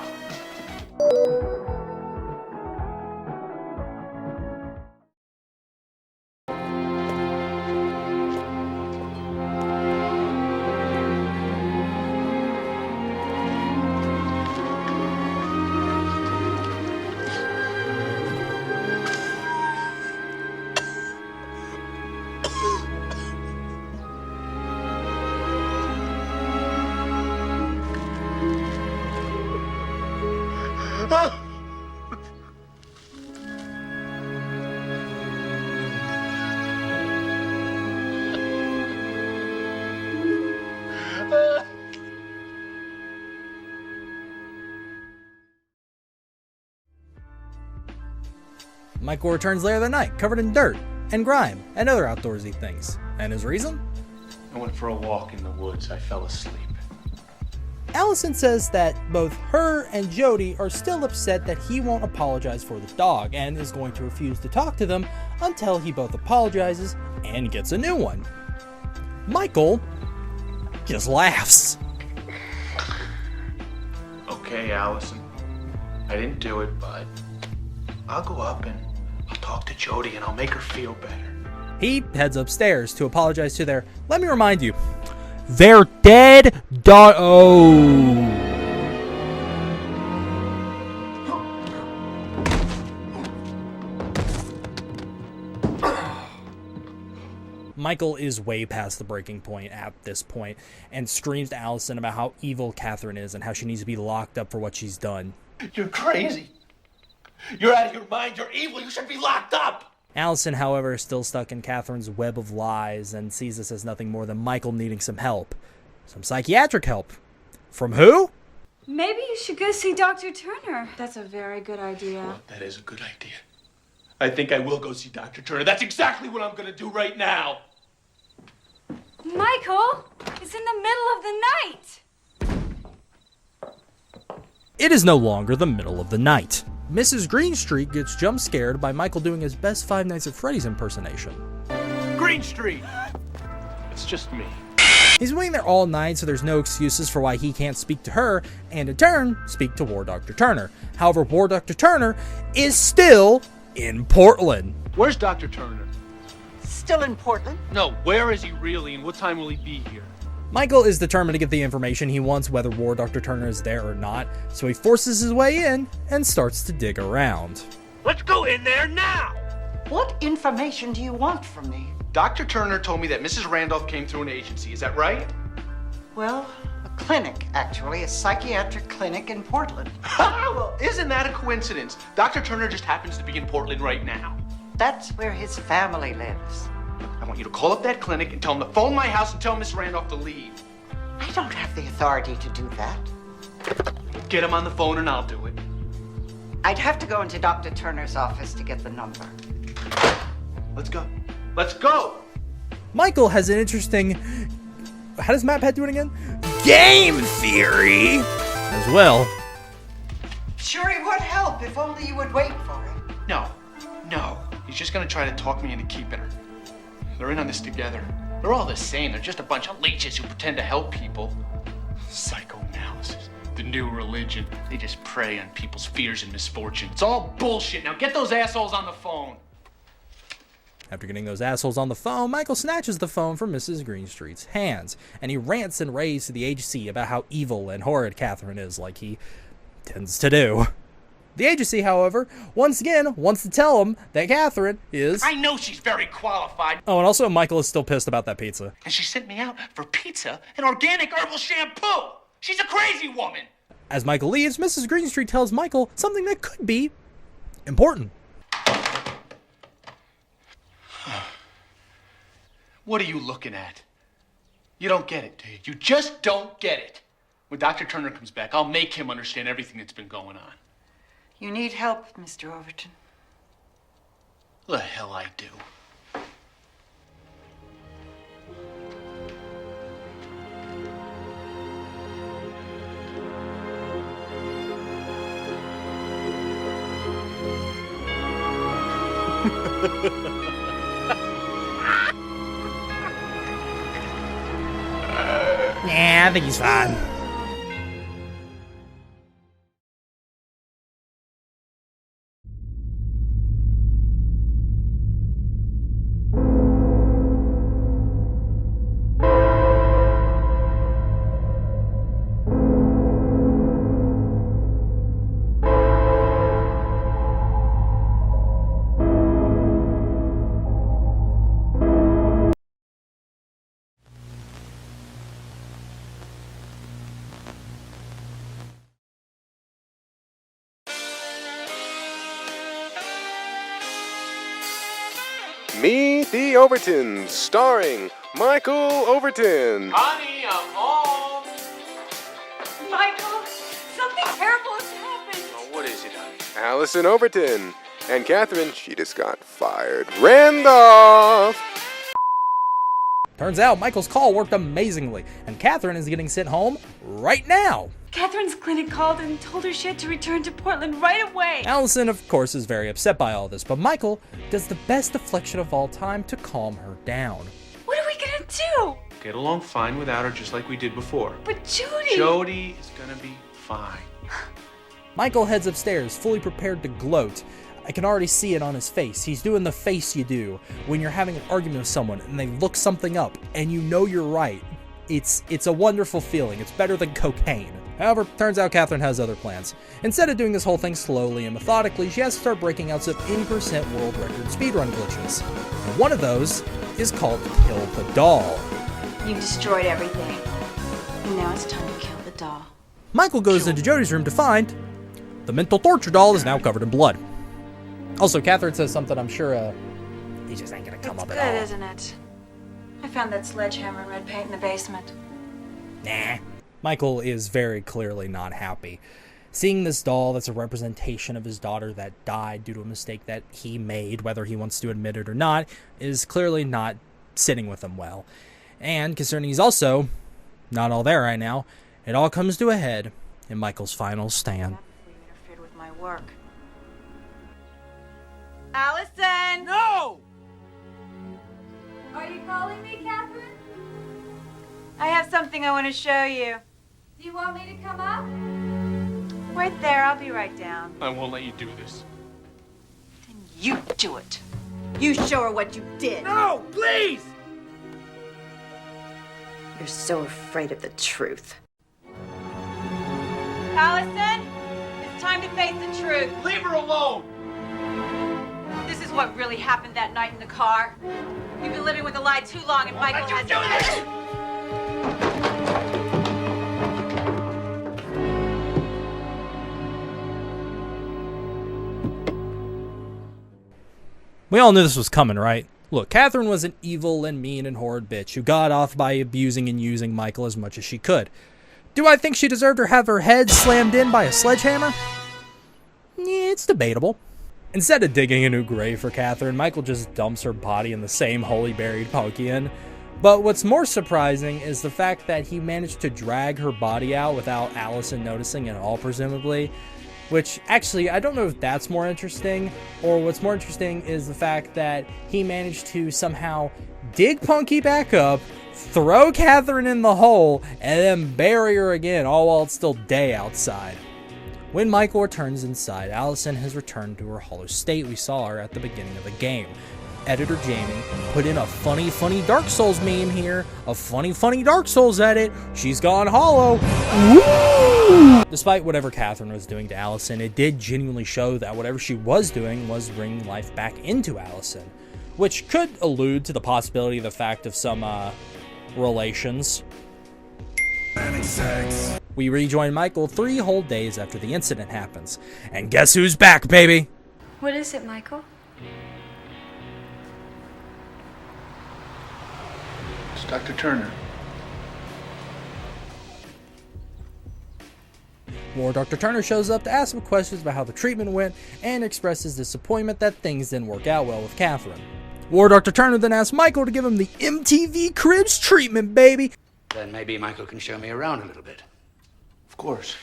Michael returns later that night, covered in dirt and grime and other outdoorsy things. And his reason?
I went for a walk in the woods. I fell asleep.
Allison says that both her and Jody are still upset that he won't apologize for the dog and is going to refuse to talk to them until he both apologizes and gets a new one. Michael just laughs.
Okay, Allison. I didn't do it, but I'll go up and I'll talk to Jody and I'll make her feel better.
He heads upstairs to apologize to their, let me remind you, their dead daughter. Michael is way past the breaking point at this point and screams to Allison about how evil Catherine is and how she needs to be locked up for what she's done.
You're crazy. You're out of your mind. You're evil. You should be locked up.
Allison, however, is still stuck in Catherine's web of lies and sees this as nothing more than Michael needing some help. Some psychiatric help. From who?
Maybe you should go see Dr. Turner.
That's a very good idea.
Well, that is a good idea. I think I will go see Dr. Turner. That's exactly what I'm going to do right now.
Michael, it's in the middle of the night.
It is no longer the middle of the night. Mrs. Greenstreet gets jump scared by Michael doing his best Five Nights at Freddy's impersonation.
Greenstreet! It's just me.
He's waiting there all night, so there's no excuses for why he can't speak to her, and in turn, speak to War Dr. Turner. However, War Dr. Turner is still in Portland.
Where's Dr. Turner?
Still in Portland?
No, where is he really and what time will he be here?
Michael is determined to get the information he wants whether War Dr. Turner is there or not, so he forces his way in and starts to dig around.
Let's go in there now!
What information do you want from me?
Dr. Turner told me that Mrs. Randolph came through an agency. Is that right?
Well, a clinic, actually. A psychiatric clinic in Portland.
Well, isn't that a coincidence? Dr. Turner just happens to be in Portland right now.
That's where his family lives.
I want you to call up that clinic and tell them to phone my house and tell Miss Randolph to leave.
I don't have the authority to do that.
Get him on the phone and I'll do it.
I'd have to go into Dr. Turner's office to get the number.
Let's go. Let's go!
Michael has an interesting, how does Matt Pett do it again? Game theory as well.
Sure, it would help if only you would wait for it.
No. He's just gonna try to talk me into keeping her. They're in on this together. They're all the same. They're just a bunch of leeches who pretend to help people. Psychoanalysis, the new religion. They just prey on people's fears and misfortune. It's all bullshit. Now get those assholes on the phone.
After getting those assholes on the phone, Michael snatches the phone from Mrs. Greenstreet's hands, and he rants and raves to the agency about how evil and horrid Catherine is, like he tends to do. The agency, however, once again wants to tell him that Catherine is...
I know she's very qualified.
Oh, and also Michael is still pissed about that pizza.
And she sent me out for pizza and organic herbal shampoo. She's a crazy woman.
As Michael leaves, Mrs. Greenstreet tells Michael something that could be important.
What are you looking at? You don't get it, do you? You just don't get it. When Dr. Turner comes back, I'll make him understand everything that's been going on.
You need help, Mr. Overton.
The hell I do.
Yeah, I think he's fine.
Meet the Overtons, starring Michael Overton.
Honey, I'm home.
Michael, something terrible has happened.
Oh, what is it, honey?
Allison Overton. And Catherine, she just got fired. Randolph!
Turns out Michael's call worked amazingly, and Catherine is getting sent home right now.
Catherine's clinic called and told her she had to return to Portland right away.
Allison, of course, is very upset by all this, but Michael does the best deflection of all time to calm her down.
What are we gonna do?
Get along fine without her, just like we did before.
But Jody...
Jody is gonna be fine.
Michael heads upstairs, fully prepared to gloat, I can already see it on his face. He's doing the face you do when you're having an argument with someone and they look something up and you know you're right. It's a wonderful feeling. It's better than cocaine. However, turns out Catherine has other plans. Instead of doing this whole thing slowly and methodically, she has to start breaking out some in% world record speedrun glitches. And one of those is called Kill the Doll.
You destroyed everything. And now it's time to kill the doll.
Michael goes into Jody's room to find the mental torture doll is now covered in blood. Also, Catherine says something I'm sure he just ain't gonna come up at all.
Good, isn't it? I found that sledgehammer and red paint in the basement.
Nah. Michael is very clearly not happy. Seeing this doll that's a representation of his daughter that died due to a mistake that he made, whether he wants to admit it or not, is clearly not sitting with him well. And concerning he's also not all there right now, it all comes to a head in Michael's final stand.
You interfered with my work. Allison!
No!
Are you calling me, Catherine?
I have something I want to show you.
Do you want me to come up?
Right there, I'll be right down.
I won't let you do this.
Then you do it. You show her what you did.
No, please!
You're so afraid of the truth. Allison, it's time to face the truth.
Leave her alone!
This is what really happened that night in the car. You've been living with a lie too long, and Michael has...
do this!
We all knew this was coming, right? Look, Catherine was an evil and mean and horrid bitch who got off by abusing and using Michael as much as she could. Do I think she deserved to have her head slammed in by a sledgehammer? Yeah, it's debatable. Instead of digging a new grave for Catherine, Michael just dumps her body in the same hole he buried Pokey in. But what's more surprising is the fact that he managed to drag her body out without Allison noticing at all, presumably. Which, actually, I don't know if that's more interesting, or what's more interesting is the fact that he managed to somehow dig Punky back up, throw Catherine in the hole, and then bury her again, all while it's still day outside. When Michael returns inside, Allison has returned to her hollow state we saw her at the beginning of the game. Editor Jayme put in a funny Dark Souls meme here, a funny Dark Souls edit. She's gone hollow. Woo! Despite whatever Catherine was doing to Allison, it did genuinely show that whatever she was doing was bringing life back into Allison, which could allude to the possibility of the fact of some relations. We rejoin Michael 3 whole days after the incident happens. And guess who's back, baby?
What is it, Michael?
It's Dr. Turner.
More Dr. Turner shows up to ask him questions about how the treatment went and expresses disappointment that things didn't work out well with Catherine. War Dr. Turner then asks Michael to give him the MTV Cribs treatment, baby.
Then maybe Michael can show me around a little bit.
Of course.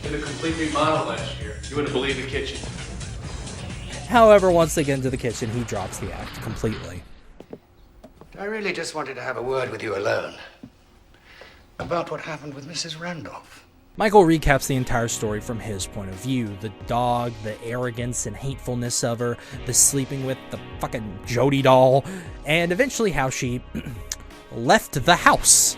Did a complete remodel last year. You wouldn't believe the kitchen.
However, once they get into the kitchen, he drops the act completely.
I really just wanted to have a word with you alone about what happened with Mrs. Randolph.
Michael recaps the entire story from his point of view. The dog, the arrogance and hatefulness of her, the sleeping with the fucking JODY doll, and eventually how she left the house.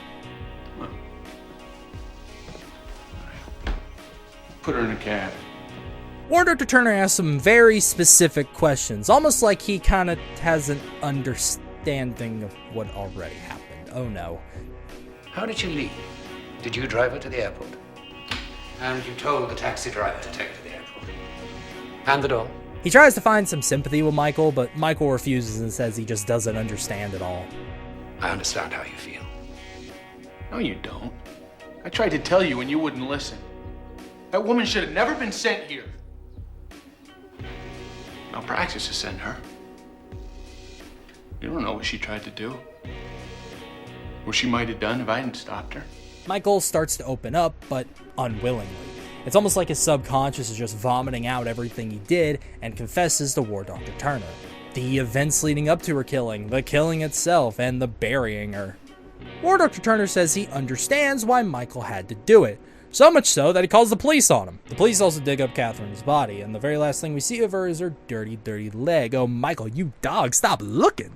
Put her in a cab.
Dr. Turner asks some very specific questions, almost like he kind of has an understanding of what already happened. Oh no.
How did you leave? Did you drive her to the airport? And you told the taxi driver to take her to the airport? And the doll?
He tries to find some sympathy with Michael, but Michael refuses and says he just doesn't understand at all.
I understand how you feel.
No, you don't. I tried to tell you and you wouldn't listen. That woman should have never been sent here. Malpraxis to send her. You don't know what she tried to do. What she might have done if I hadn't stopped her.
Michael starts to open up, but unwillingly. It's almost like his subconscious is just vomiting out everything he did and confesses to War Dr. Turner. the events leading up to her killing, the killing itself, and the burying her. War Dr. Turner says he understands why Michael had to do it, so much so that he calls the police on him. The police also dig up Catherine's body, and the very last thing we see of her is her dirty, dirty leg. Oh, Michael, you dog, stop looking!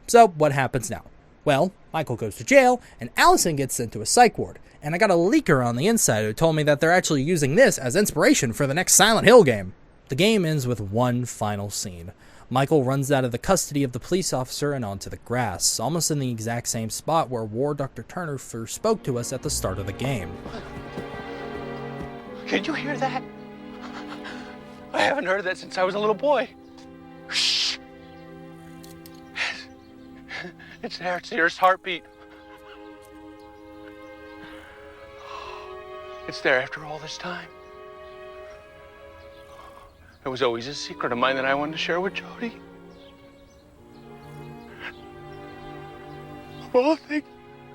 So, what happens now? Well, Michael goes to jail, and Allison gets sent to a psych ward, and I got a leaker on the inside who told me that they're actually using this as inspiration for the next Silent Hill game. The game ends with one final scene. Michael runs out of the custody of the police officer and onto the grass, almost in the exact same spot where War Dr. Turner first spoke to us at the start of the game.
Can you hear that? I haven't heard that since I was a little boy. Shh. It's there, it's Sears' heartbeat. It's there after all this time. It was always a secret of mine that I wanted to share with Jody. Of all the things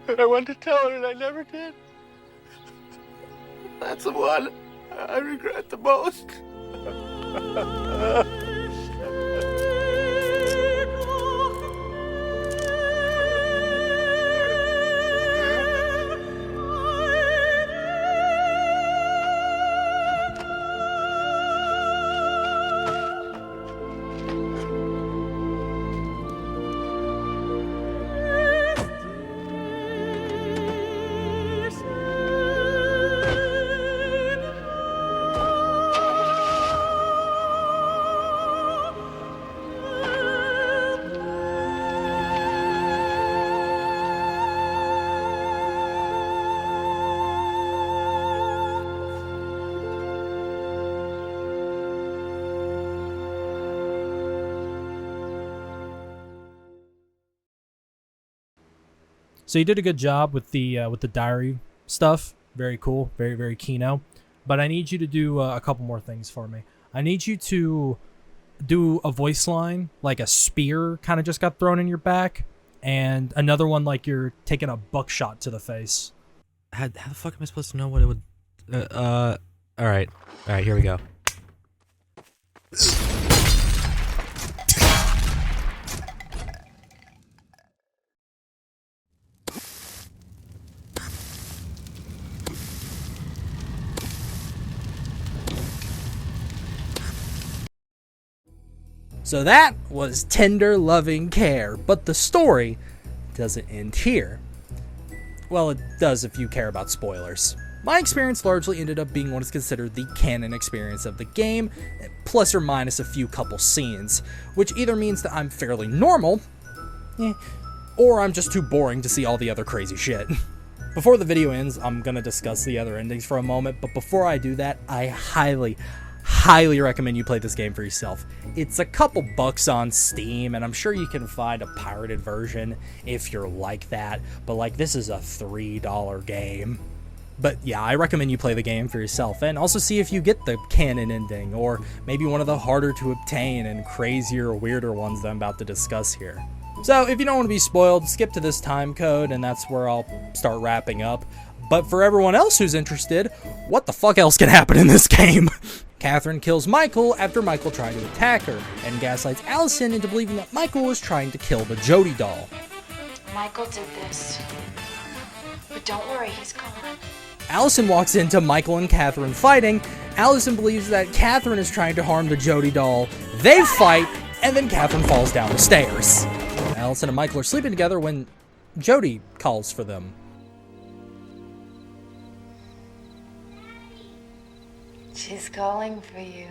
that I wanted to tell her and I never did. That's the one I regret the most.
So you did a good job with the diary stuff. Very cool. Very, very keyno. But I need you to do a couple more things for me. I need you to do a voice line, like a spear kind of just got thrown in your back, and another one like you're taking a buckshot to the face.
How the fuck am I supposed to know what it would... Alright, here we go.
So that was tender, loving care, but the story doesn't end here. Well, it does if you care about spoilers. My experience largely ended up being what is considered the canon experience of the game, plus or minus a few couple scenes, which either means that I'm fairly normal, or I'm just too boring to see all the other crazy shit. Before the video ends, I'm gonna discuss the other endings for a moment, but before I do that, I highly recommend you play this game for yourself. It's a couple bucks on Steam, and I'm sure you can find a pirated version if you're like that, but like, this is a $3 game. But yeah, I recommend you play the game for yourself, and also see if you get the canon ending, or maybe one of the harder to obtain and crazier, weirder ones that I'm about to discuss here. So if you don't want to be spoiled, skip to this time code, and that's where I'll start wrapping up. But for everyone else who's interested, what the fuck else can happen in this game? Catherine kills Michael after Michael tried to attack her, and gaslights Allison into believing that Michael was trying to kill the JODY doll.
Michael did this. But don't worry, he's gone.
Allison walks into Michael and Catherine fighting. Allison believes that Catherine is trying to harm the JODY doll. They fight, and then Catherine falls down the stairs. Allison and Michael are sleeping together when JODY calls for them.
She's calling for you.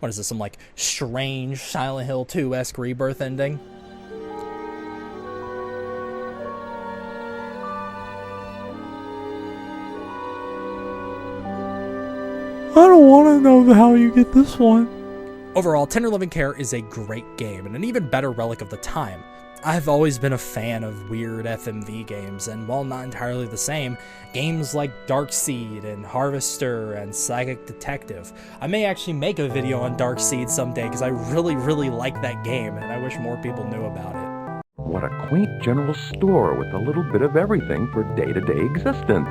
What is this, some like strange Silent Hill 2-esque rebirth ending?
I don't want to know how you get this one.
Overall, Tender Loving Care is a great game and an even better relic of the time. I've always been a fan of weird FMV games, and while not entirely the same, games like Darkseed and Harvester and Psychic Detective. I may actually make a video on Darkseed someday because I really like that game, and I wish more people knew about it.
What a quaint general store with a little bit of everything for day-to-day existence.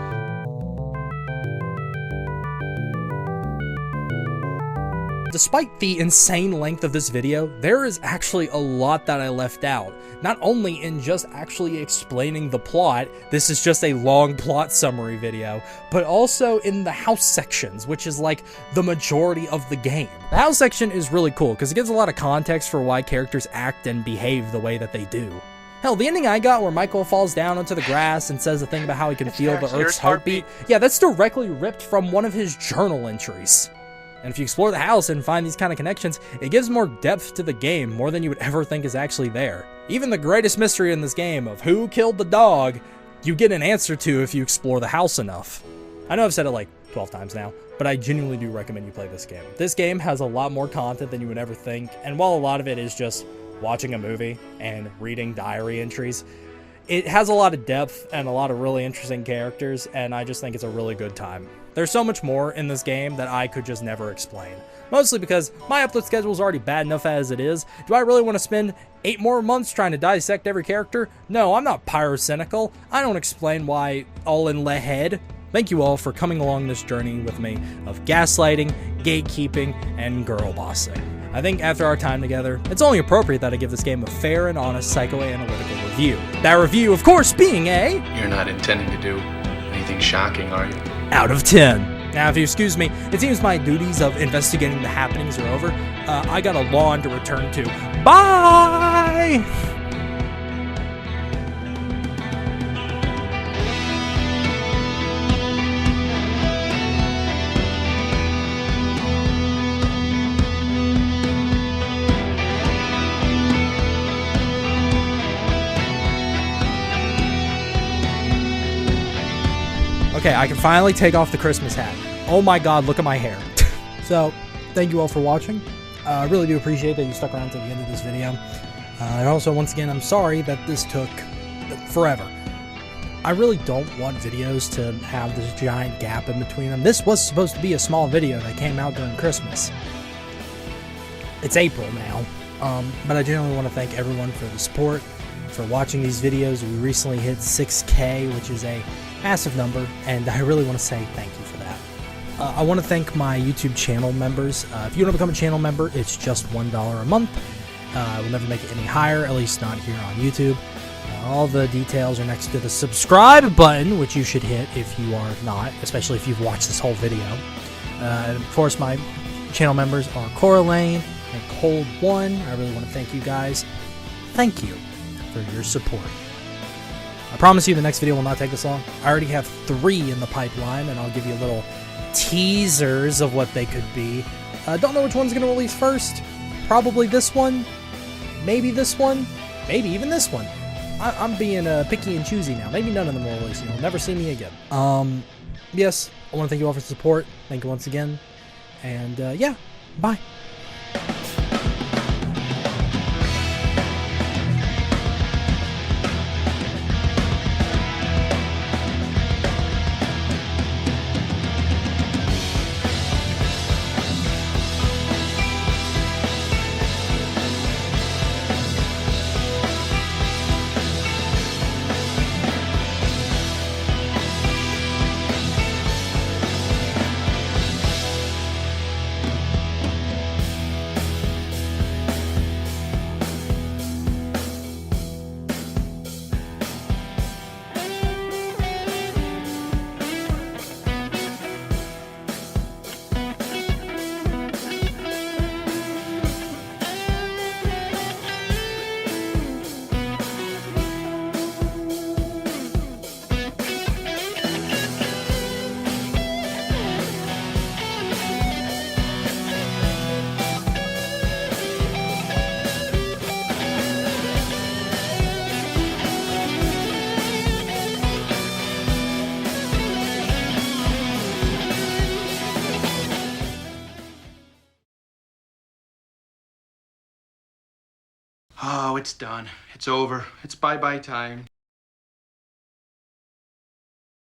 Despite the insane length of this video, there is actually a lot that I left out. Not only in just actually explaining the plot, this is just a long plot summary video, but also in the house sections, which is like the majority of the game. The house section is really cool because it gives a lot of context for why characters act and behave the way that they do. Hell, the ending I got where Michael falls down onto the grass and says the thing about how he can feel the Earth's heartbeat, yeah, that's directly ripped from one of his journal entries. And if you explore the house and find these kind of connections, it gives more depth to the game, more than you would ever think is actually there. Even the greatest mystery in this game of who killed the dog, you get an answer to if you explore the house enough. I know I've said it like 12 times now, but I genuinely do recommend you play this game. This game has a lot more content than you would ever think, and while a lot of it is just watching a movie and reading diary entries, it has a lot of depth and a lot of really interesting characters, and I just think it's a really good time. There's so much more in this game that I could just never explain. Mostly because my upload schedule is already bad enough as it is. Do I really want to spend 8 more months trying to dissect every character? No, I'm not pyrocynical. I don't explain why all in the head. Thank you all for coming along this journey with me of gaslighting, gatekeeping, and girl bossing. I think after our time together, it's only appropriate that I give this game a fair and honest psychoanalytical review. That review, of course, being a...
You're not intending to do anything shocking, are you?
Out of 10. Now, if you excuse me, it seems my duties of investigating the happenings are over. I got a lawn to return to. Bye! Okay, I can finally take off the Christmas hat. Oh my god, look at my hair. So, thank you all for watching. I really do appreciate that you stuck around to the end of this video. And also, once again, I'm sorry that this took forever. I really don't want videos to have this giant gap in between them. This was supposed to be a small video that came out during Christmas. It's April now. But I genuinely want to thank everyone for the support, for watching these videos. We recently hit 6K, which is a massive number, and I really want to say thank you for that. I want to thank my YouTube channel members. If you want to become a channel member, it's just $1 a month. I will never make it any higher, at least not here on YouTube. All the details are next to the subscribe button, which you should hit if you are not, especially if you've watched this whole video. And of course, my channel members are Coraline and Cold1. I really want to thank you guys. Thank you for your support. I promise you the next video will not take this long. I already have 3 in the pipeline, and I'll give you little teasers of what they could be. Don't know which one's going to release first. Probably this one. Maybe this one. Maybe even this one. I'm being picky and choosy now. Maybe none of them will release. You'll never see me again. Yes, I want to thank you all for the support. Thank you once again. And yeah, bye.
Oh, it's done. It's over. It's bye-bye time.